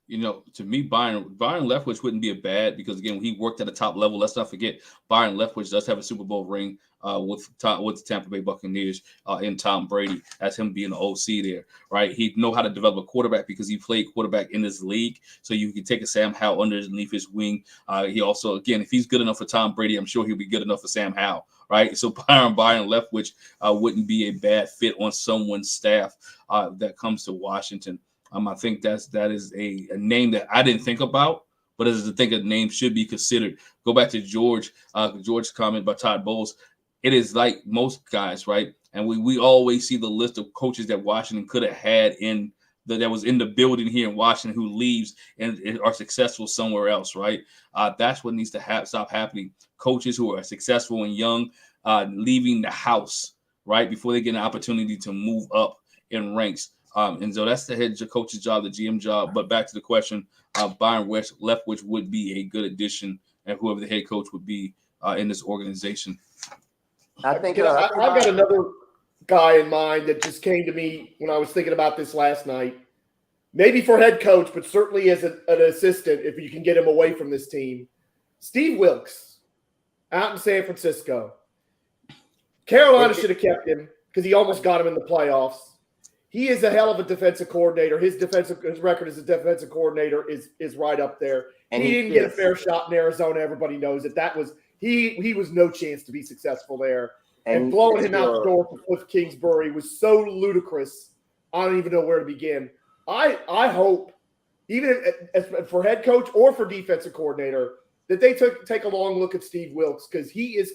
You know, to me, Byron Leftwich wouldn't be a bad, because again, he worked at a top level. Let's not forget, Byron Leftwich does have a Super Bowl ring with the Tampa Bay Buccaneers in Tom Brady, as him being the OC there, right? He know how to develop a quarterback because he played quarterback in this league. So you can take a Sam Howell underneath his wing. He also, again, if he's good enough for Tom Brady, I'm sure he'll be good enough for Sam Howell, right? So Byron Leftwich wouldn't be a bad fit on someone's staff that comes to Washington. I think that is a name that I didn't think about, but as I think a name should be considered. Go back to George's comment about Todd Bowles. It is like most guys, right? And we always see the list of coaches that Washington could have had that was in the building here in Washington who leaves and are successful somewhere else, right? That's what needs to stop happening. Coaches who are successful and young leaving the house, right, before they get an opportunity to move up in ranks. And so that's the head coach's job, the GM job. But back to the question, Byron Leftwich would be a good addition, and whoever the head coach would be in this organization. I think I've got another guy in mind that just came to me when I was thinking about this last night. Maybe for head coach, but certainly as an assistant, if you can get him away from this team. Steve Wilkes, out in San Francisco. Carolina should have kept him because he almost got him in the playoffs. He is a hell of a defensive coordinator. His record as a defensive coordinator is right up there. And he didn't get a fair shot in Arizona. Everybody knows it. He was no chance to be successful there. And blowing him out the door for Cliff Kingsbury was so ludicrous. I don't even know where to begin. I hope, even if, for head coach or for defensive coordinator, that they take a long look at Steve Wilks, because he's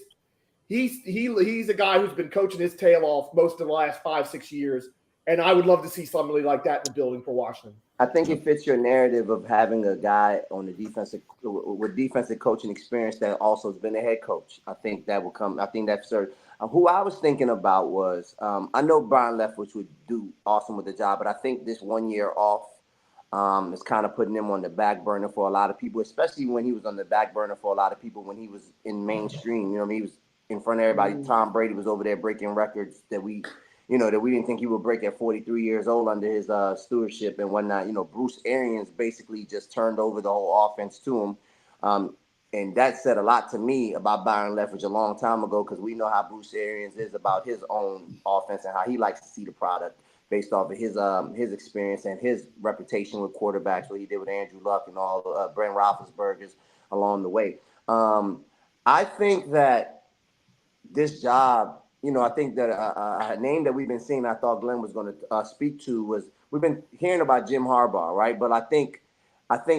a guy who's been coaching his tail off most of the last 5-6 years, and I would love to see somebody like that in the building for Washington. I think it fits your narrative of having a guy on the defensive coaching experience that also has been a head coach. I think that will come. I think that's certain. Who I was thinking about was, I know Brian Leftwich would do awesome with the job, but I think this 1 year off is kind of putting him on the back burner for a lot of people, especially when he was on the back burner for a lot of people when he was in mainstream. You know what I mean? He was in front of everybody. Tom Brady was over there breaking records that we didn't think he would break at 43 years old under his stewardship and whatnot. You know, Bruce Arians basically just turned over the whole offense to him. And that said a lot to me about Byron Leftwich a long time ago, because we know how Bruce Arians is about his own offense and how he likes to see the product based off of his experience and his reputation with quarterbacks, what he did with Andrew Luck and all Brent Roethlisberger's along the way. I think that this job, I think that a name that we've been seeing, I thought Glenn was going to speak to, was we've been hearing about Jim Harbaugh, right? But I think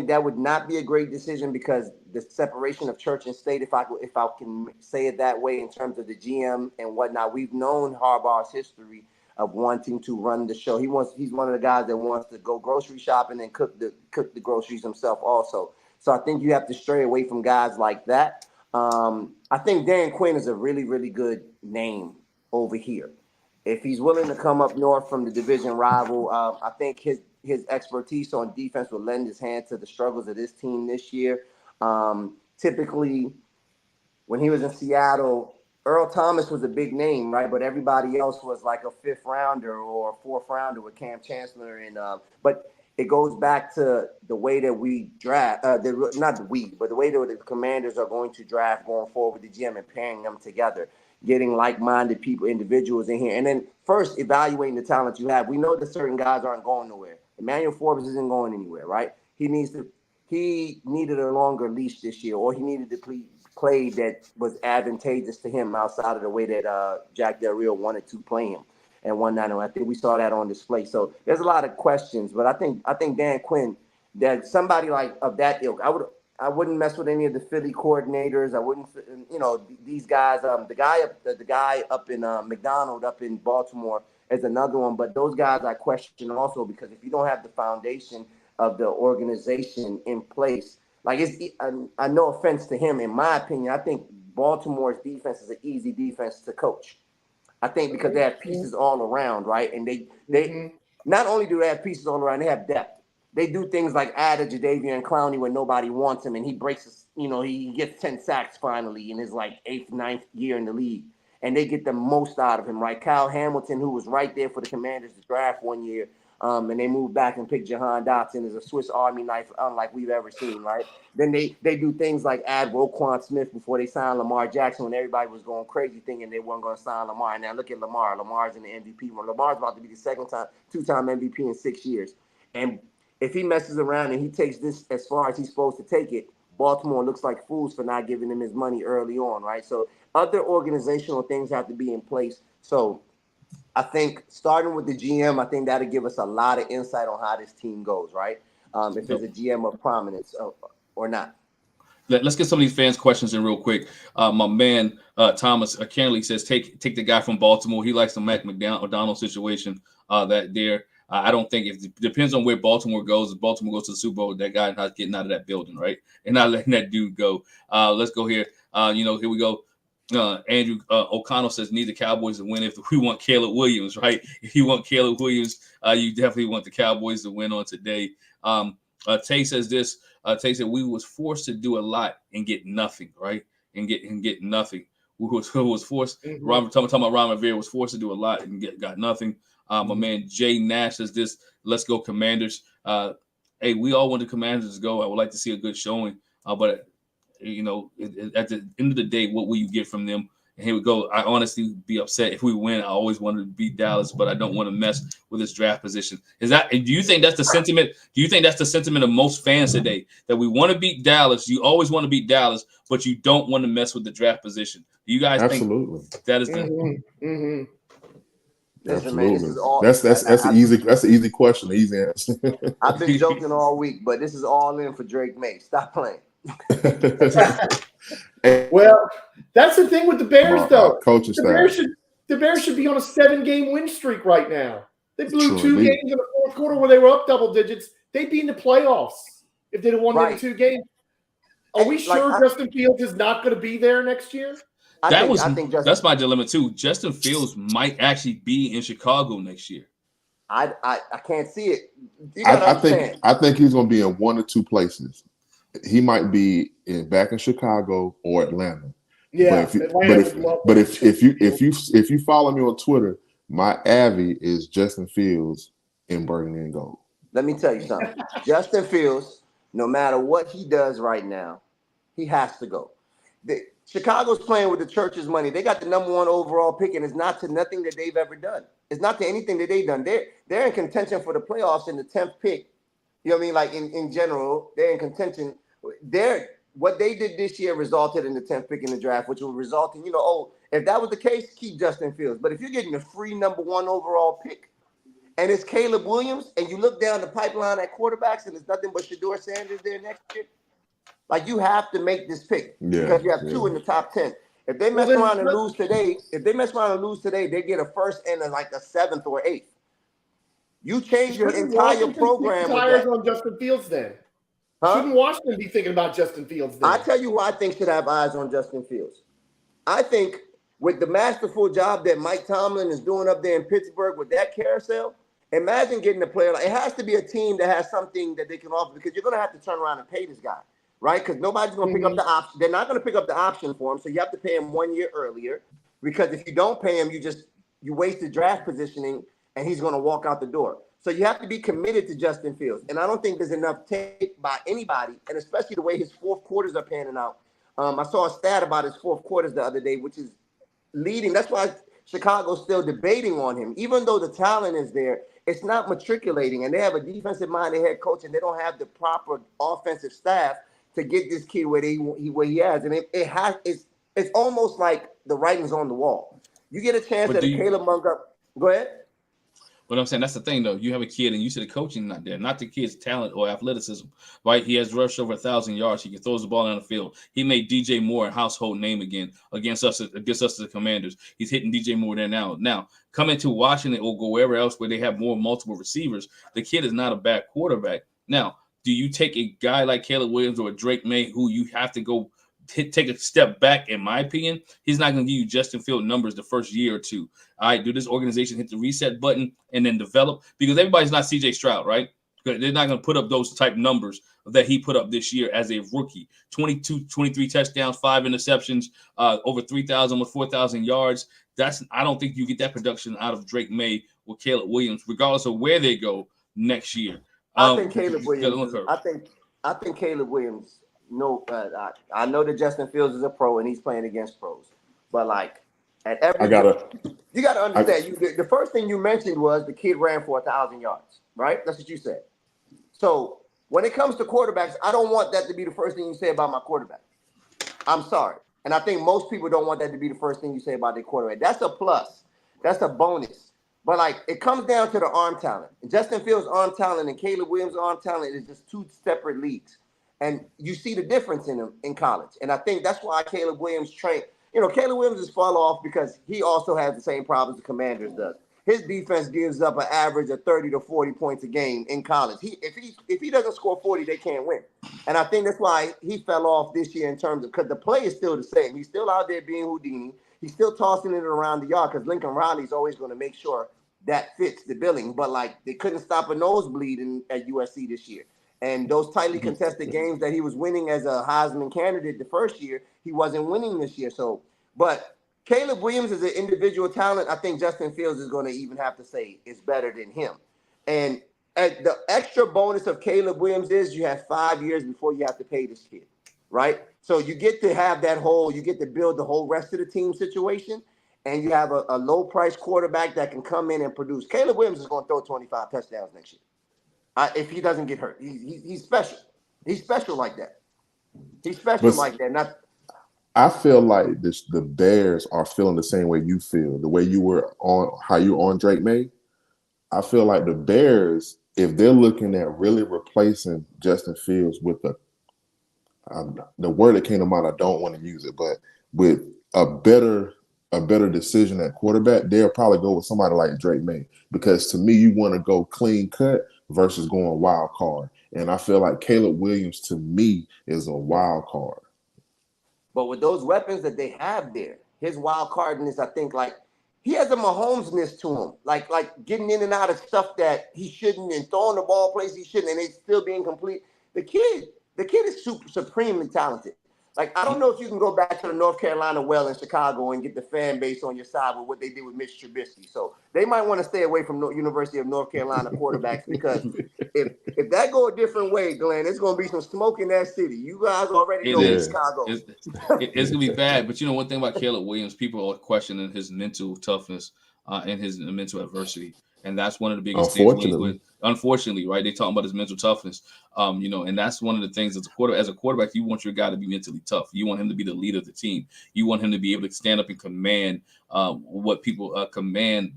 that would not be a great decision, because the separation of church and state, if I can say it that way, in terms of the GM and whatnot, we've known Harbaugh's history of wanting to run the show. He's one of the guys that wants to go grocery shopping and cook the groceries himself also. So I think you have to stray away from guys like that. I think Dan Quinn is a really, really good name over here. If he's willing to come up north from the division rival, I think his expertise on defense will lend his hand to the struggles of this team this year. Typically, when he was in Seattle, Earl Thomas was a big name, right? But everybody else was like a 5th rounder or a 4th rounder with Cam Chancellor. But it goes back to the way that we draft, but the way that the Commanders are going to draft going forward with the GM and pairing them together, getting like-minded individuals in here. And then first evaluating the talent you have. We know that certain guys aren't going nowhere. Emmanuel Forbes isn't going anywhere, right? He needed a longer leash this year, or he needed to play that was advantageous to him outside of the way that Jack Del Rio wanted to play him and whatnot. And I think we saw that on display. So there's a lot of questions, but I think Dan Quinn, that somebody like of that ilk, I wouldn't mess with any of the Philly coordinators. I wouldn't, these guys. The guy up in McDonald up in Baltimore is another one. But those guys I question also, because if you don't have the foundation of the organization in place, like I no offense to him, in my opinion, I think Baltimore's defense is an easy defense to coach. I think because they have pieces all around, right? And they not only do they have pieces all around, they have depth. They do things like add a Jadeveon Clowney when nobody wants him, and he breaks his, he gets 10 sacks finally in his like 8th, 9th year in the league. And they get the most out of him, right? Kyle Hamilton, who was right there for the Commanders to draft 1 year, and they moved back and picked Jahan Dotson as a Swiss Army knife, unlike we've ever seen, right? Then they do things like add Roquan Smith before they signed Lamar Jackson, when everybody was going crazy thinking they weren't going to sign Lamar. Now look at Lamar. Lamar's in the MVP. Lamar's about to be the two-time MVP in 6 years. And if he messes around and he takes this as far as he's supposed to take it, Baltimore looks like fools for not giving him his money early on, right? So other organizational things have to be in place. So I think starting with the GM, I think that'll give us a lot of insight on how this team goes, right? If there's a GM of prominence or not. Let's get some of these fans' questions in real quick. My man Thomas Kennedy says, take the guy from Baltimore. He likes the Mac McDonald situation there. I don't think it depends on where Baltimore goes. If Baltimore goes to the Super Bowl, that guy not getting out of that building, right? And not letting that dude go. Let's go here. Here we go. Andrew O'Connell says, need the Cowboys to win if we want Caleb Williams, right? If you want Caleb Williams, you definitely want the Cowboys to win on today. Tay says this. Tay said, we was forced to do a lot and get nothing, right? And get nothing. Who was forced? Robert talking about Ron Rivera was forced to do a lot and got nothing. My man Jay Nash says this. Let's go Commanders. Hey, we all want the Commanders to go. I would like to see a good showing, but at the end of the day, what will you get from them? And here we go. I honestly be upset if we win. I always wanted to beat Dallas, but I don't want to mess with this draft position. Do you think that's the sentiment? Do you think that's the sentiment of most fans today, that we want to beat Dallas? You always want to beat Dallas, but you don't want to mess with the draft position. Do you guys think that is the? Listen, man, this Absolutely. is all. That's an easy question, an easy answer. I've been joking all week, but this is all in for Drake May. Stop playing. Well, that's the thing with the Bears, though. Coaching staff. The Bears should be on a 7-game win streak right now. They blew True, 2 games in the fourth quarter where they were up double digits. They'd be in the playoffs if they'd have won the 2 games. Are we sure Justin Fields is not going to be there next year? That's my dilemma too. Justin Fields might actually be in Chicago next year. I can't see it. I think he's going to be in one or two places. He might be back in Chicago or Atlanta. Yeah, but if you follow me on Twitter, my Avi is Justin Fields in Burgundy and Gold. Let me tell you something. Justin Fields, no matter what he does right now, he has to go. Chicago's playing with the church's money. They got the #1 overall pick, and it's not to nothing that they've ever done. It's not to anything that they've done. They're in contention for the playoffs in the 10th pick. You know what I mean? Like in general, they're in contention. What they did this year resulted in the 10th pick in the draft, which will result in, if that was the case, keep Justin Fields. But if you're getting a free #1 overall pick and it's Caleb Williams, and you look down the pipeline at quarterbacks and there's nothing but Shedeur Sanders there next year, like you have to make this pick because you have 2 in the top 10. If they mess around and lose today, they get a first and a 7th or 8th. You change your entire program with that. On Justin Fields then. Huh? Shouldn't Washington be thinking about Justin Fields then? I tell you who I think should have eyes on Justin Fields. I think with the masterful job that Mike Tomlin is doing up there in Pittsburgh with that carousel, imagine getting a player. It has to be a team that has something that they can offer because you're going to have to turn around and pay this guy, right? Because nobody's going to pick up the option. They're not going to pick up the option for him, so you have to pay him 1 year earlier because if you don't pay him, you waste the draft positioning and he's going to walk out the door. So you have to be committed to Justin Fields. And I don't think there's enough tape by anybody, and especially the way his fourth quarters are panning out. I saw a stat about his fourth quarters the other day, which is leading. That's why Chicago's still debating on him. Even though the talent is there, it's not matriculating. And they have a defensive-minded head coach, and they don't have the proper offensive staff to get this kid where he has. And it's almost like the writing's on the wall. You get a chance at Caleb Montgomery. Go ahead. But I'm saying that's the thing, though. You have a kid, and you see the coaching not there, not the kid's talent or athleticism, right? He has rushed over 1,000 yards. He can throw the ball down the field. He made DJ Moore a household name again against us, the Commanders. He's hitting DJ Moore there now. Now, coming to Washington or go wherever else where they have more multiple receivers, the kid is not a bad quarterback. Now, do you take a guy like Caleb Williams or Drake May, who you have to go take a step back? In my opinion, he's not going to give you Justin Field numbers the first year or two. All right, do this organization hit the reset button and then develop? Because everybody's not CJ Stroud, right? They're not going to put up those type numbers that he put up this year as a rookie. 22, 23 touchdowns, 5 interceptions, over 3,000 with 4,000 yards. I don't think you get that production out of Drake May or Caleb Williams, regardless of where they go next year. I think Caleb Williams. I think Caleb Williams. No, I know that Justin Fields is a pro and he's playing against pros, but you gotta understand. The first thing you mentioned was the kid ran for 1,000 yards, right? That's what you said. So when it comes to quarterbacks, I don't want that to be the first thing you say about my quarterback. I'm sorry, and I think most people don't want that to be the first thing you say about their quarterback. That's a plus. That's a bonus. But it comes down to the arm talent. Justin Fields' arm talent and Caleb Williams' arm talent is just 2 separate leagues. And you see the difference in them in college. And I think that's why Caleb Williams trained. Caleb Williams is fall off because he also has the same problems the Commanders does. His defense gives up an average of 30 to 40 points a game in college. If he doesn't score 40, they can't win. And I think that's why he fell off this year in terms of because the play is still the same. He's still out there being Houdini. He's still tossing it around the yard because Lincoln Riley's always going to make sure that fits the billing. But they couldn't stop a nosebleed at USC this year. And those tightly contested games that he was winning as a Heisman candidate the first year, he wasn't winning this year. But Caleb Williams is an individual talent. I think Justin Fields is going to even have to say is better than him. And the extra bonus of Caleb Williams is you have 5 years before you have to pay this kid, right? So you get to have you get to build the whole rest of the team situation, and you have a low-price quarterback that can come in and produce. Caleb Williams is going to throw 25 touchdowns next year. If he doesn't get hurt, he's special. He's special like that. He's special like that. I feel like the Bears are feeling the same way you feel. The way you were on how you were on Drake May. I feel like the Bears, if they're looking at really replacing Justin Fields with the word that came to mind, I don't want to use it, but with a better decision at quarterback, they'll probably go with somebody like Drake May. Because to me, you want to go clean cut versus going wild card. And I feel like Caleb Williams, to me, is a wild card. But with those weapons that they have there, his wild cardness, I think, like, he has a Mahomes-ness to him, like getting in and out of stuff that he shouldn't and throwing the ball places he shouldn't, and it's still being complete. The kid is supremely talented. Like, I don't know if you can go back to the North Carolina well in Chicago and get the fan base on your side with what they did with Mitch Trubisky. So they might want to stay away from University of North Carolina quarterbacks because if that go a different way, Glenn, it's going to be some smoke in that city. You guys already know Chicago. It's going to be bad. But, one thing about Caleb Williams, people are questioning his mental toughness and his mental adversity. And that's one of the biggest things. Unfortunately, right? They're talking about his mental toughness. And that's one of the things as a quarterback, you want your guy to be mentally tough. You want him to be the leader of the team. You want him to be able to stand up and command what people command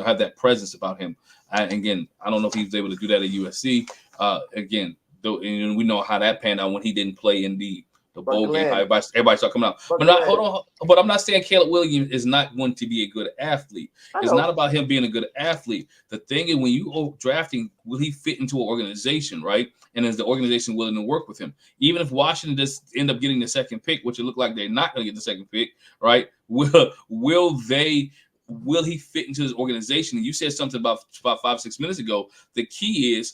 have that presence about him. And again, I don't know if he was able to do that at USC. And we know how that panned out when he didn't play in the bowl game. Everybody started coming out. But I'm not saying Caleb Williams is not going to be a good athlete. It's not about him being a good athlete. The thing is, when you are drafting, will he fit into an organization, right? And is the organization willing to work with him? Even if Washington just end up getting the second pick, which it looked like they're not going to get the second pick, right? Will he fit into this organization? And you said something about 5-6 minutes ago. The key is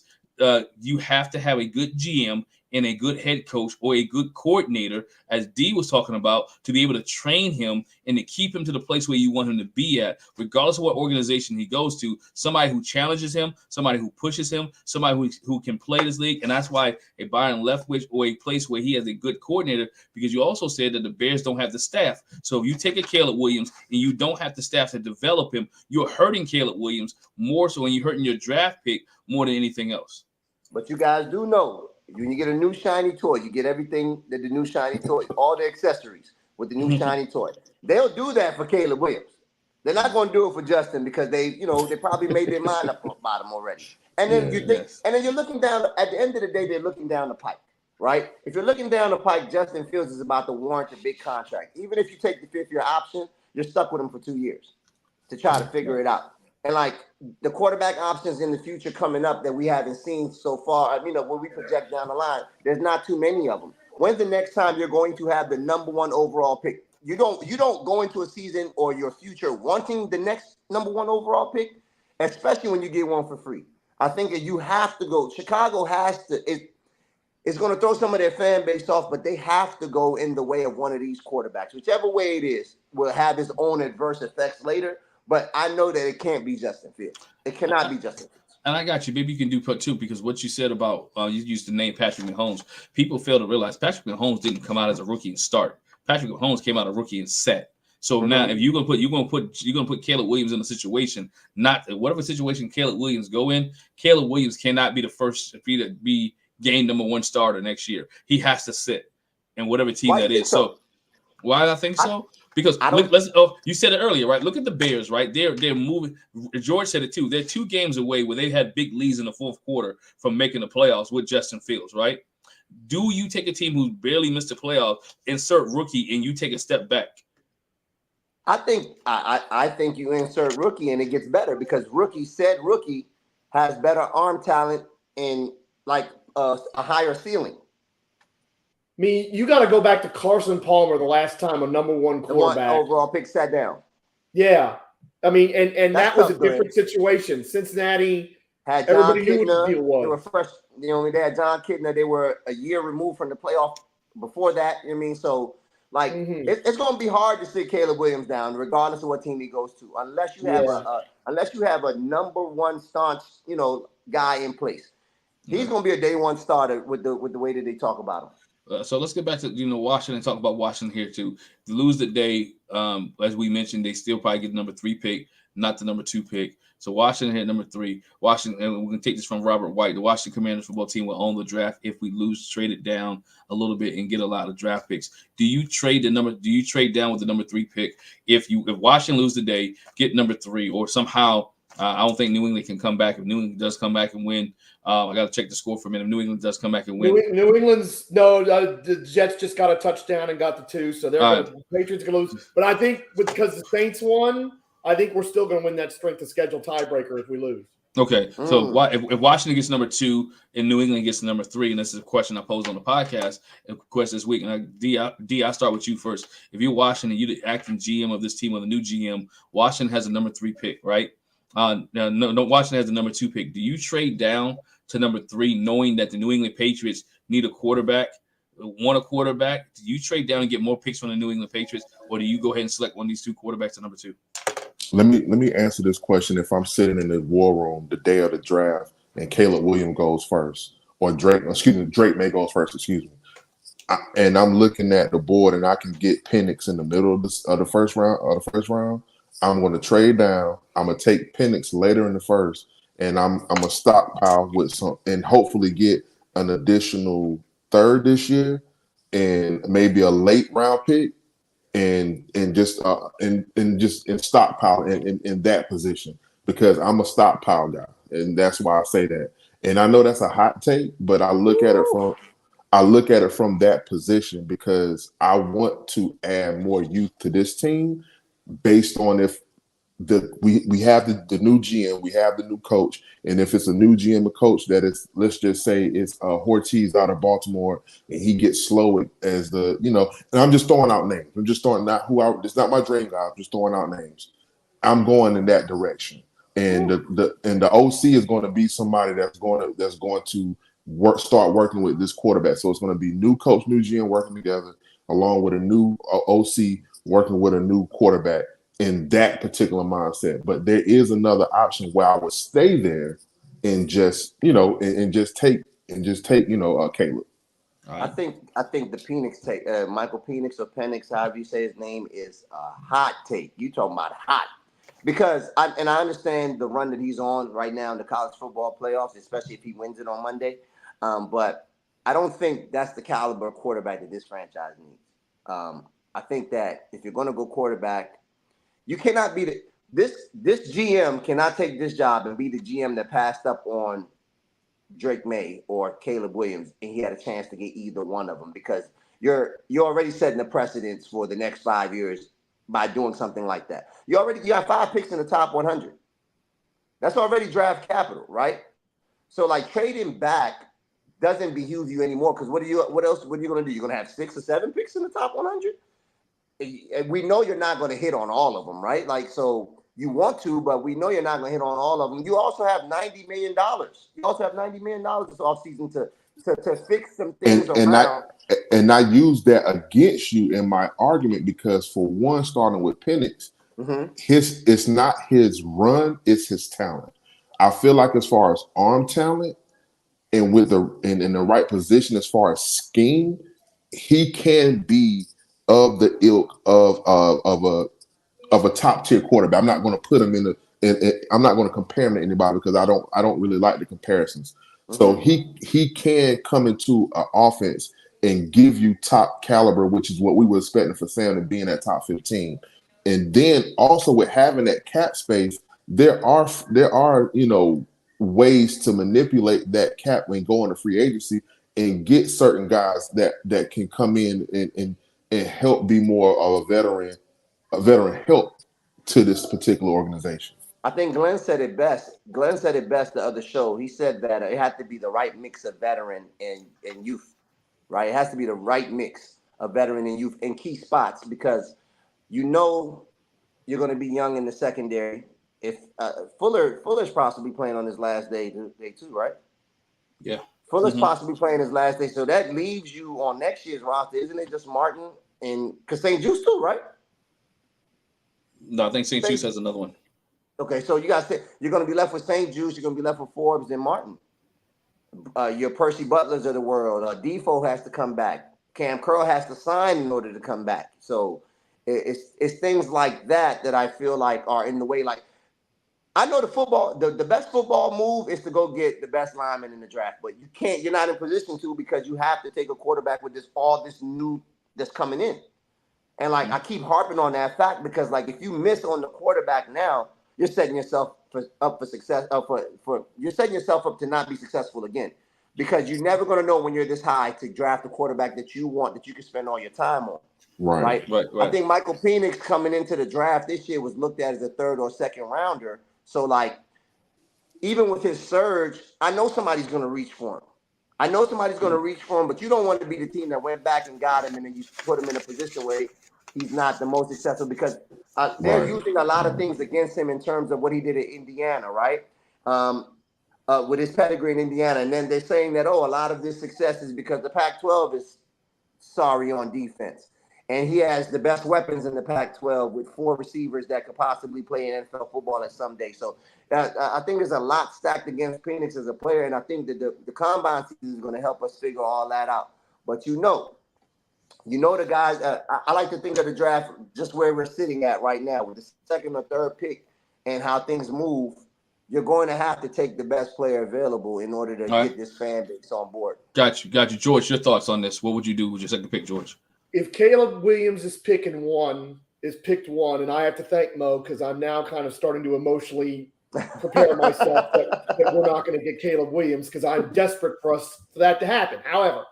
you have to have a good GM and a good head coach or a good coordinator, as Dee was talking about, to be able to train him and to keep him to the place where you want him to be at, regardless of what organization he goes to. Somebody who challenges him, somebody who pushes him, somebody who can play this league. And that's why a Byron Leftwich or a place where he has a good coordinator, because you also said that the Bears don't have the staff. So if you take a Caleb Williams and you don't have the staff to develop him, you're hurting Caleb Williams more so when you're hurting your draft pick more than anything else. But you guys do know, when you get a new shiny toy, you get everything that the new shiny toy, all the accessories with the new shiny toy. They'll do that for Caleb Williams. They're not going to do it for Justin because they probably made their mind up about him already. And then and then you're looking down. At the end of the day, they're looking down the pipe, right? If you're looking down the pipe, Justin Fields is about to warrant a big contract. Even if you take the fifth-year option, you're stuck with him for 2 years to try to figure it out. And like the quarterback options in the future coming up that we haven't seen so far, when we project down the line, there's not too many of them. When's the next time you're going to have the number one overall pick? You don't go into a season or your future wanting the next number one overall pick, especially when you get one for free. I think that you have to go. Chicago has to. It's going to throw some of their fan base off, but they have to go in the way of one of these quarterbacks. Whichever way it is will have its own adverse effects later. But I know that it can't be Justin Fields. It cannot be Justin Fields. And I got you. Maybe you can do part two, because what you said about you used the name Patrick Mahomes. People fail to realize Patrick Mahomes didn't come out as a rookie and start. Patrick Mahomes came out a rookie and set. So now, if you're gonna put Caleb Williams in a situation, not whatever situation Caleb Williams go in, Caleb Williams cannot be the first to be game number one starter next year. He has to sit in whatever team that is. So why do I think so? Because you said it earlier, right? Look at the Bears, right? They're moving. George said it too. They're 2 games away where they had big leads in the fourth quarter from making the playoffs with Justin Fields, right? Do you take a team who's barely missed the playoffs, insert rookie, and you take a step back? I think you insert rookie and it gets better because rookie has better arm talent and like a higher ceiling. You got to go back to Carson Palmer the last time a number one quarterback overall pick sat down. Yeah. And that was a different situation. Cincinnati had John Kitna. They were fresh. They had John Kitna. They were a year removed from the playoff before that. So it's going to be hard to sit Caleb Williams down, regardless of what team he goes to, unless you have a number one staunch guy in place. He's going to be a day one starter with the way that they talk about him. So let's get back to Washington and talk about Washington here too. To lose the day, as we mentioned, they still probably get the number 3 pick, not the number 2 pick. So Washington hit number 3. Washington, and we can take this from Robert White. The Washington Commanders football team will own the draft if we lose, trade it down a little bit, and get a lot of draft picks. Do you trade down with the number 3 pick if Washington lose the day, get number 3, or somehow? I don't think New England can come back. If New England does come back and win, I got to check the score for a minute. If New England does come back and win, New England's the Jets just got a touchdown and got the 2, so the Patriots going to lose. But I think because the Saints won, I think we're still going to win that strength of schedule tiebreaker if we lose. Okay, so if Washington gets number 2 and New England gets number 3, and this is a question I posed on the podcast, a question this week, and D, I'll start with you first. If you're Washington, you're the acting GM of this team or the new GM, Washington has a number 3 pick, right? No, Washington has the number 2 pick. Do you trade down to number 3, knowing that the New England Patriots need a quarterback, want a quarterback? Do you trade down and get more picks from the New England Patriots, or do you go ahead and select one of these 2 quarterbacks at number 2? Let me answer this question. If I'm sitting in the war room the day of the draft and Caleb Williams goes first, or Drake May goes first, and I'm looking at the board and I can get Penix in the middle of the first round, I'm going to trade down. I'm going to take Penix later in the first, and I'm going to stockpile with some and hopefully get an additional 3rd this year and maybe a late round pick and just stockpile in that position, because I'm a stockpile guy, and that's why I say that. And I know that's a hot take, but I look at it from that position because I want to add more youth to this team based on if we have the new GM, we have the new coach, and if it's a new GM and coach that is, let's just say it's Ortiz out of Baltimore, and he gets slow as the, and I'm just throwing out names. I'm just throwing it's not my dream guy. I'm just throwing out names. I'm going in that direction, and the OC is going to be somebody that's going to start working with this quarterback. So it's going to be new coach, new GM working together, along with a new OC working with a new quarterback in that particular mindset. But there is another option where I would stay there and just take Caleb. I think the Penix take, Michael Penix or Penix, however you say his name, is a hot take. You talking about hot? Because I understand the run that he's on right now in the college football playoffs, especially if he wins it on Monday. But I don't think that's the caliber of quarterback that this franchise needs. I think that if you're going to go quarterback, you cannot be this GM cannot take this job and be the GM that passed up on Drake May or Caleb Williams, and he had a chance to get either one of them, because you're already setting the precedence for the next 5 years by doing something like that. You have 5 picks in the top 100. That's already draft capital, right? So like trading back doesn't behoove you anymore, because what are you going to do? You're going to have 6 or 7 picks in the top 100. We know you're not going to hit on all of them, right? Like, so you want to, but we know you're not going to hit on all of them. You also have $90 million. You also have $90 million this offseason to fix some things around. And I use that against you in my argument, because for one, starting with Penix, it's not his run, it's his talent. I feel like as far as arm talent and in the right position as far as scheme, he can be of the ilk of a top tier quarterback. I'm not going to put him I'm not going to compare him to anybody, because I don't really like the comparisons. So he can come into an offense and give you top caliber, which is what we were expecting for Sam to be in that top 15. And then also with having that cap space, there are ways to manipulate that cap when going to free agency and get certain guys that can come in and help be more of a veteran help to this particular organization. I think Glenn said it best. The other show. He said that it had to be the right mix of veteran and youth, right? It has to be the right mix of veteran and youth in key spots, because you're going to be young in the secondary. If Fuller's possibly playing on his last day too, right? Yeah. Fuller's possibly playing his last day, so that leaves you on next year's roster, isn't it? Just Martin and because St. Juice too, right? No, I think St. Juice has another one. Okay, so you're going to be left with St. Juice, you're going to be left with Forbes and Martin. your Percy Butlers of the world. Defoe has to come back. Cam Curl has to sign in order to come back. So it's things like that I feel like are in the way. Like, I know the best football move is to go get the best lineman in the draft, but you're not in position to, because you have to take a quarterback with all this new that's coming in. And like, I keep harping on that fact, because like, if you miss on the quarterback now, you're setting yourself up for success. You're setting yourself up to not be successful again, because you're never going to know when you're this high to draft a quarterback that you want, that you can spend all your time on. Right. I think Michael Penix coming into the draft this year was looked at as a third or second rounder. So like, even with his surge, I know somebody's going to reach for him. But you don't want to be the team that went back and got him, and then you put him in a position where he's not the most successful, because they're using a lot of things against him in terms of what he did at Indiana, right? With his pedigree in Indiana. And then they're saying that, a lot of this success is because the Pac-12 is sorry on defense. And he has the best weapons in the Pac-12 with 4 receivers that could possibly play in NFL football at some day. So I think there's a lot stacked against Penix as a player, and I think that the combine season is going to help us figure all that out. But you know the guys. I like to think of the draft just where we're sitting at right now with the second or third pick and how things move. You're going to have to take the best player available in order to get this fan base on board. Got you. George, your thoughts on this? What would you do with your second pick, George? If Caleb Williams is picked one, and I have to thank Mo, because I'm now kind of starting to emotionally prepare myself that we're not going to get Caleb Williams, because I'm desperate for that to happen. However,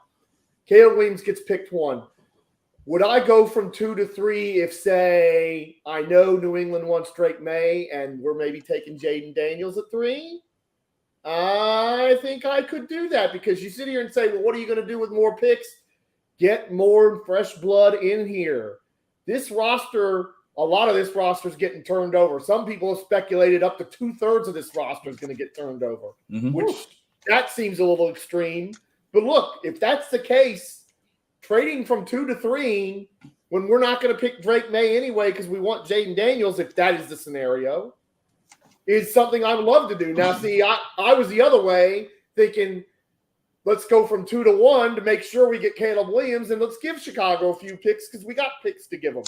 Caleb Williams gets picked 1. Would I go from 2 to 3 if, say, I know New England wants Drake May and we're maybe taking Jaden Daniels at 3? I think I could do that, because you sit here and say, well, what are you going to do with more picks? Get more fresh blood in here. This roster, a lot of this roster is getting turned over. Some people have speculated up to 2/3 of this roster is going to get turned over, which that seems a little extreme. But look, if that's the case, trading from 2 to 3 when we're not going to pick Drake May anyway because we want Jaden Daniels, if that is the scenario, is something I would love to do. Now, see, I was the other way, thinking let's go from 2 to 1 to make sure we get Caleb Williams, and let's give Chicago a few picks because we got picks to give them.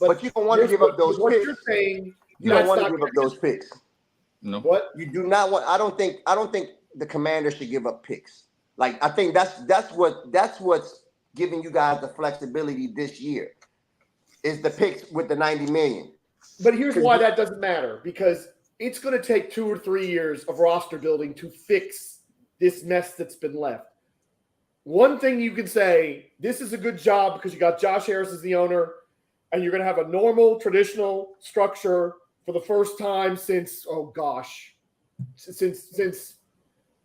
But you don't want to give up those what picks. You're saying, you don't want to give up those picks. No. What? You do not want. I don't think the Commanders should give up picks. Like, I think that's what's giving you guys the flexibility this year is the picks with the $90 million. But here's why that doesn't matter, because it's going to take 2 or 3 years of roster building to fix this mess that's been left. One thing you can say, this is a good job because you got Josh Harris as the owner, and you're going to have a normal, traditional structure for the first time since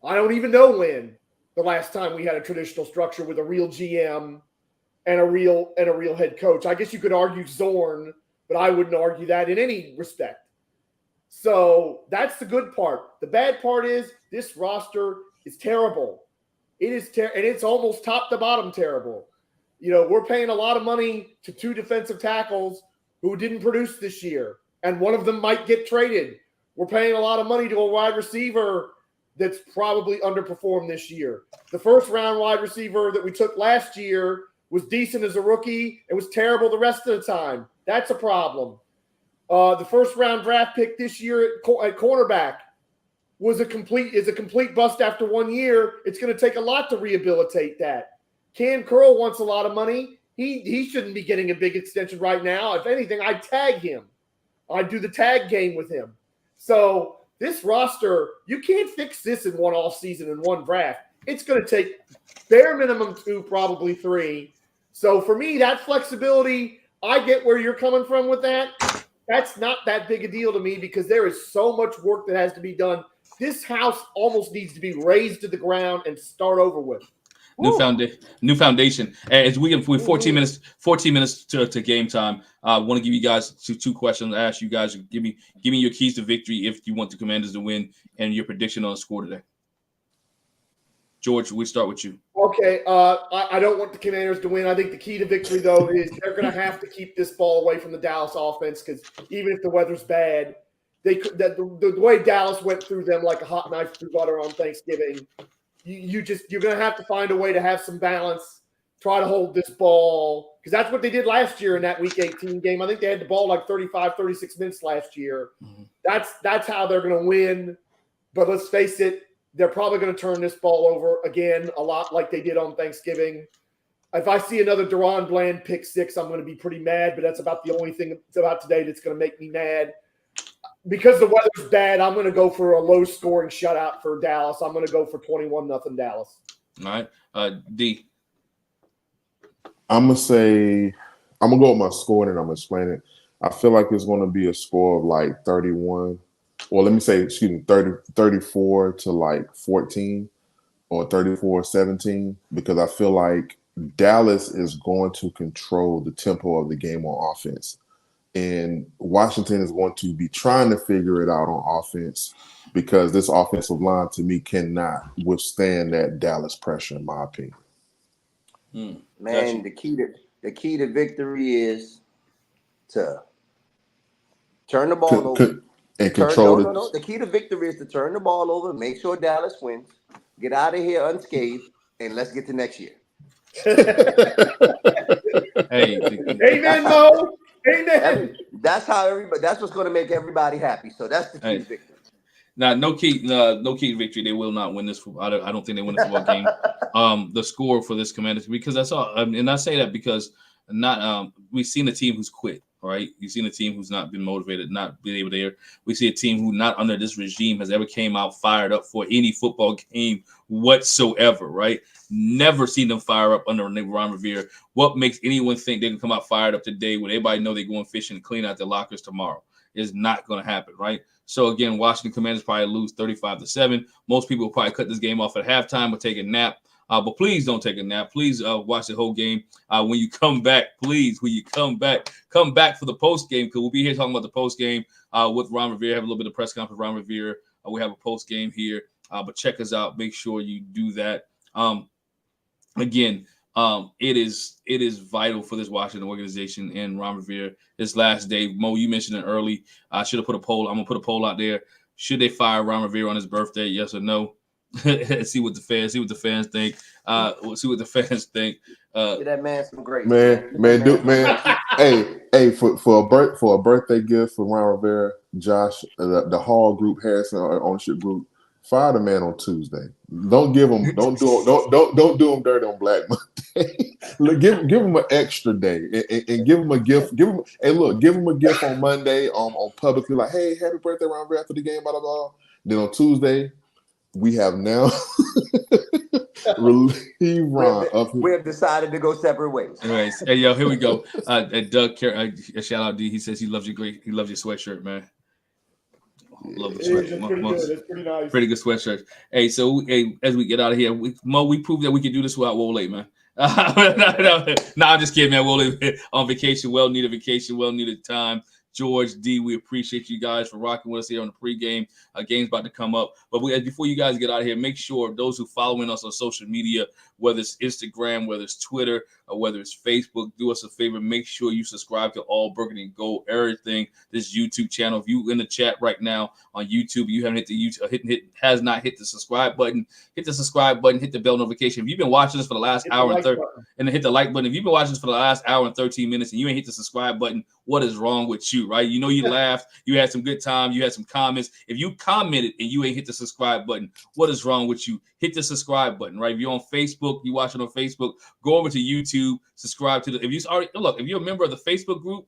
I don't even know when the last time we had a traditional structure with a real GM and a real head coach. I guess you could argue Zorn, but I wouldn't argue that in any respect. So that's the good part. The bad part is this roster is terrible. It is and it's almost top to bottom terrible. You know, we're paying a lot of money to 2 defensive tackles who didn't produce this year, and one of them might get traded. We're paying a lot of money to a wide receiver that's probably underperformed this year. The first-round wide receiver that we took last year was decent as a rookie and was terrible the rest of the time. That's a problem. The first-round draft pick this year at cornerback is a complete bust after 1 year. It's going to take a lot to rehabilitate that. Cam Curl wants a lot of money. He shouldn't be getting a big extension right now. If anything, I'd tag him. I'd do the tag game with him. So this roster, you can't fix this in one offseason and one draft. It's going to take bare minimum 2, probably 3. So for me, that flexibility, I get where you're coming from with that. That's not that big a deal to me because there is so much work that has to be done. This house almost needs to be razed to the ground and start over with. New foundation. As we have 14 minutes to game time. I want to give you guys two questions. I ask you guys to give me your keys to victory if you want the Commanders to win and your prediction on the score today. George, we start with you. Okay, I don't want the Commanders to win. I think the key to victory, though, is they're going to have to keep this ball away from the Dallas offense because even if the weather's bad, the way Dallas went through them like a hot knife through butter on Thanksgiving, you're going to have to find a way to have some balance. Try to hold this ball because that's what they did last year in that Week 18 game. I think they had the ball like 35, 36 minutes last year. Mhm. That's how they're going to win. But let's face it, they're probably going to turn this ball over again a lot like they did on Thanksgiving. If I see another Deron Bland pick six, I'm going to be pretty mad. But that's about the only thing about today that's going to make me mad. Because the weather's bad, I'm going to go for a low-scoring shutout for Dallas. I'm going to go for 21-0 Dallas. All right. D. I'm going to go with my score and I'm going to explain it. I feel like it's going to be a score of like 31. Well, let me say, 34 to like 14 or 34-17 because I feel like Dallas is going to control the tempo of the game on offense. And Washington is going to be trying to figure it out on offense because this offensive line, to me, cannot withstand that Dallas pressure, in my opinion. Man, the key to victory is to turn the ball over. And control it. No. The key to victory is to turn the ball over, make sure Dallas wins, get out of here unscathed, and let's get to next year. Hey, Amen, Mo. Amen. That's what's going to make everybody happy. So that's the key to victory. Now, no key to victory. They will not win this. I don't think they win this football game. The score for this Commanders, because that's all. And I say that because we've seen a team who's quit. Right, you've seen a team who's not been motivated, not been able to. We see a team who, not under this regime, has ever came out fired up for any football game whatsoever. Right, never seen them fire up under Ron Rivera. What makes anyone think they can come out fired up today when everybody know they're going fishing and clean out their lockers tomorrow? It's not going to happen, right? So again, Washington Commanders probably lose 35-7. Most people will probably cut this game off at halftime or take a nap. But please don't take a nap. Please watch the whole game. When you come back, come back for the post game because we'll be here talking about the post game with Ron Rivera. Have a little bit of press conference with Ron Rivera. We have a post game here, but check us out. Make sure you do that. Again, it is vital for this Washington organization and Ron Rivera. This last day, Mo, you mentioned it early. I should have put a poll. I'm gonna put a poll out there. Should they fire Ron Rivera on his birthday? Yes or no? see what the fans think. We'll see what the fans think. Get that man some grace. Hey, for a birthday gift for Ron Rivera, Josh, the Hall group, Harrison ownership group, fire the man on Tuesday. Don't do him dirty on Black Monday. give him an extra day and give him a gift. Give him a gift on Monday on publicly, like, hey, happy birthday, Ron Rivera, after the game, blah blah blah. Then on Tuesday, we have now relieved Ron of. We have decided to go separate ways. Anyways, hey yo, here we go. Doug, shout out D. He says he loves your sweatshirt, man. Love the sweatshirt. It's pretty nice. Pretty good sweatshirt. Hey, so as we get out of here, we proved that we can do this without Wole, man. No, I'm just kidding, man. Wole on vacation, well-needed vacation, well-needed time. George, D, we appreciate you guys for rocking with us here on the pregame. Game's about to come up. But before you guys get out of here, make sure those who following us on social media, whether it's Instagram, whether it's Twitter, or whether it's Facebook, do us a favor. Make sure you subscribe to All Burgundy and Gold, everything, this YouTube channel. If you in the chat right now on YouTube, you haven't hit the YouTube, has not hit the subscribe button, hit the subscribe button, hit the bell notification. If you've been watching this for the last hour and 30, and then hit the like button. If you've been watching this for the last hour and 13 minutes and you ain't hit the subscribe button, what is wrong with you, right? You know you laughed, you had some good time, you had some comments. If you commented and you ain't hit the subscribe button, what is wrong with you? Hit the subscribe button, right? If you're on Facebook, you watching on Facebook, go over to YouTube, subscribe to the. If you're a member of the Facebook group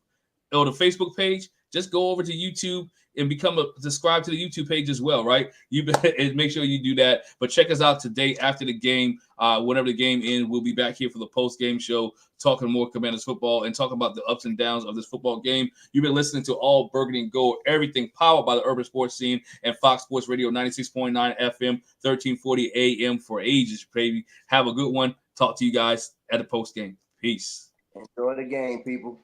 or the Facebook page, just go over to YouTube and subscribe to the YouTube page as well, right? And make sure you do that. But check us out today after the game. Whenever the game ends, we'll be back here for the post-game show, talking more Commanders football and talking about the ups and downs of this football game. You've been listening to All Burgundy and Gold, everything powered by the Urban Sports Scene and Fox Sports Radio 96.9 FM, 1340 AM for ages, baby. Have a good one. Talk to you guys at the post-game. Peace. Enjoy the game, people.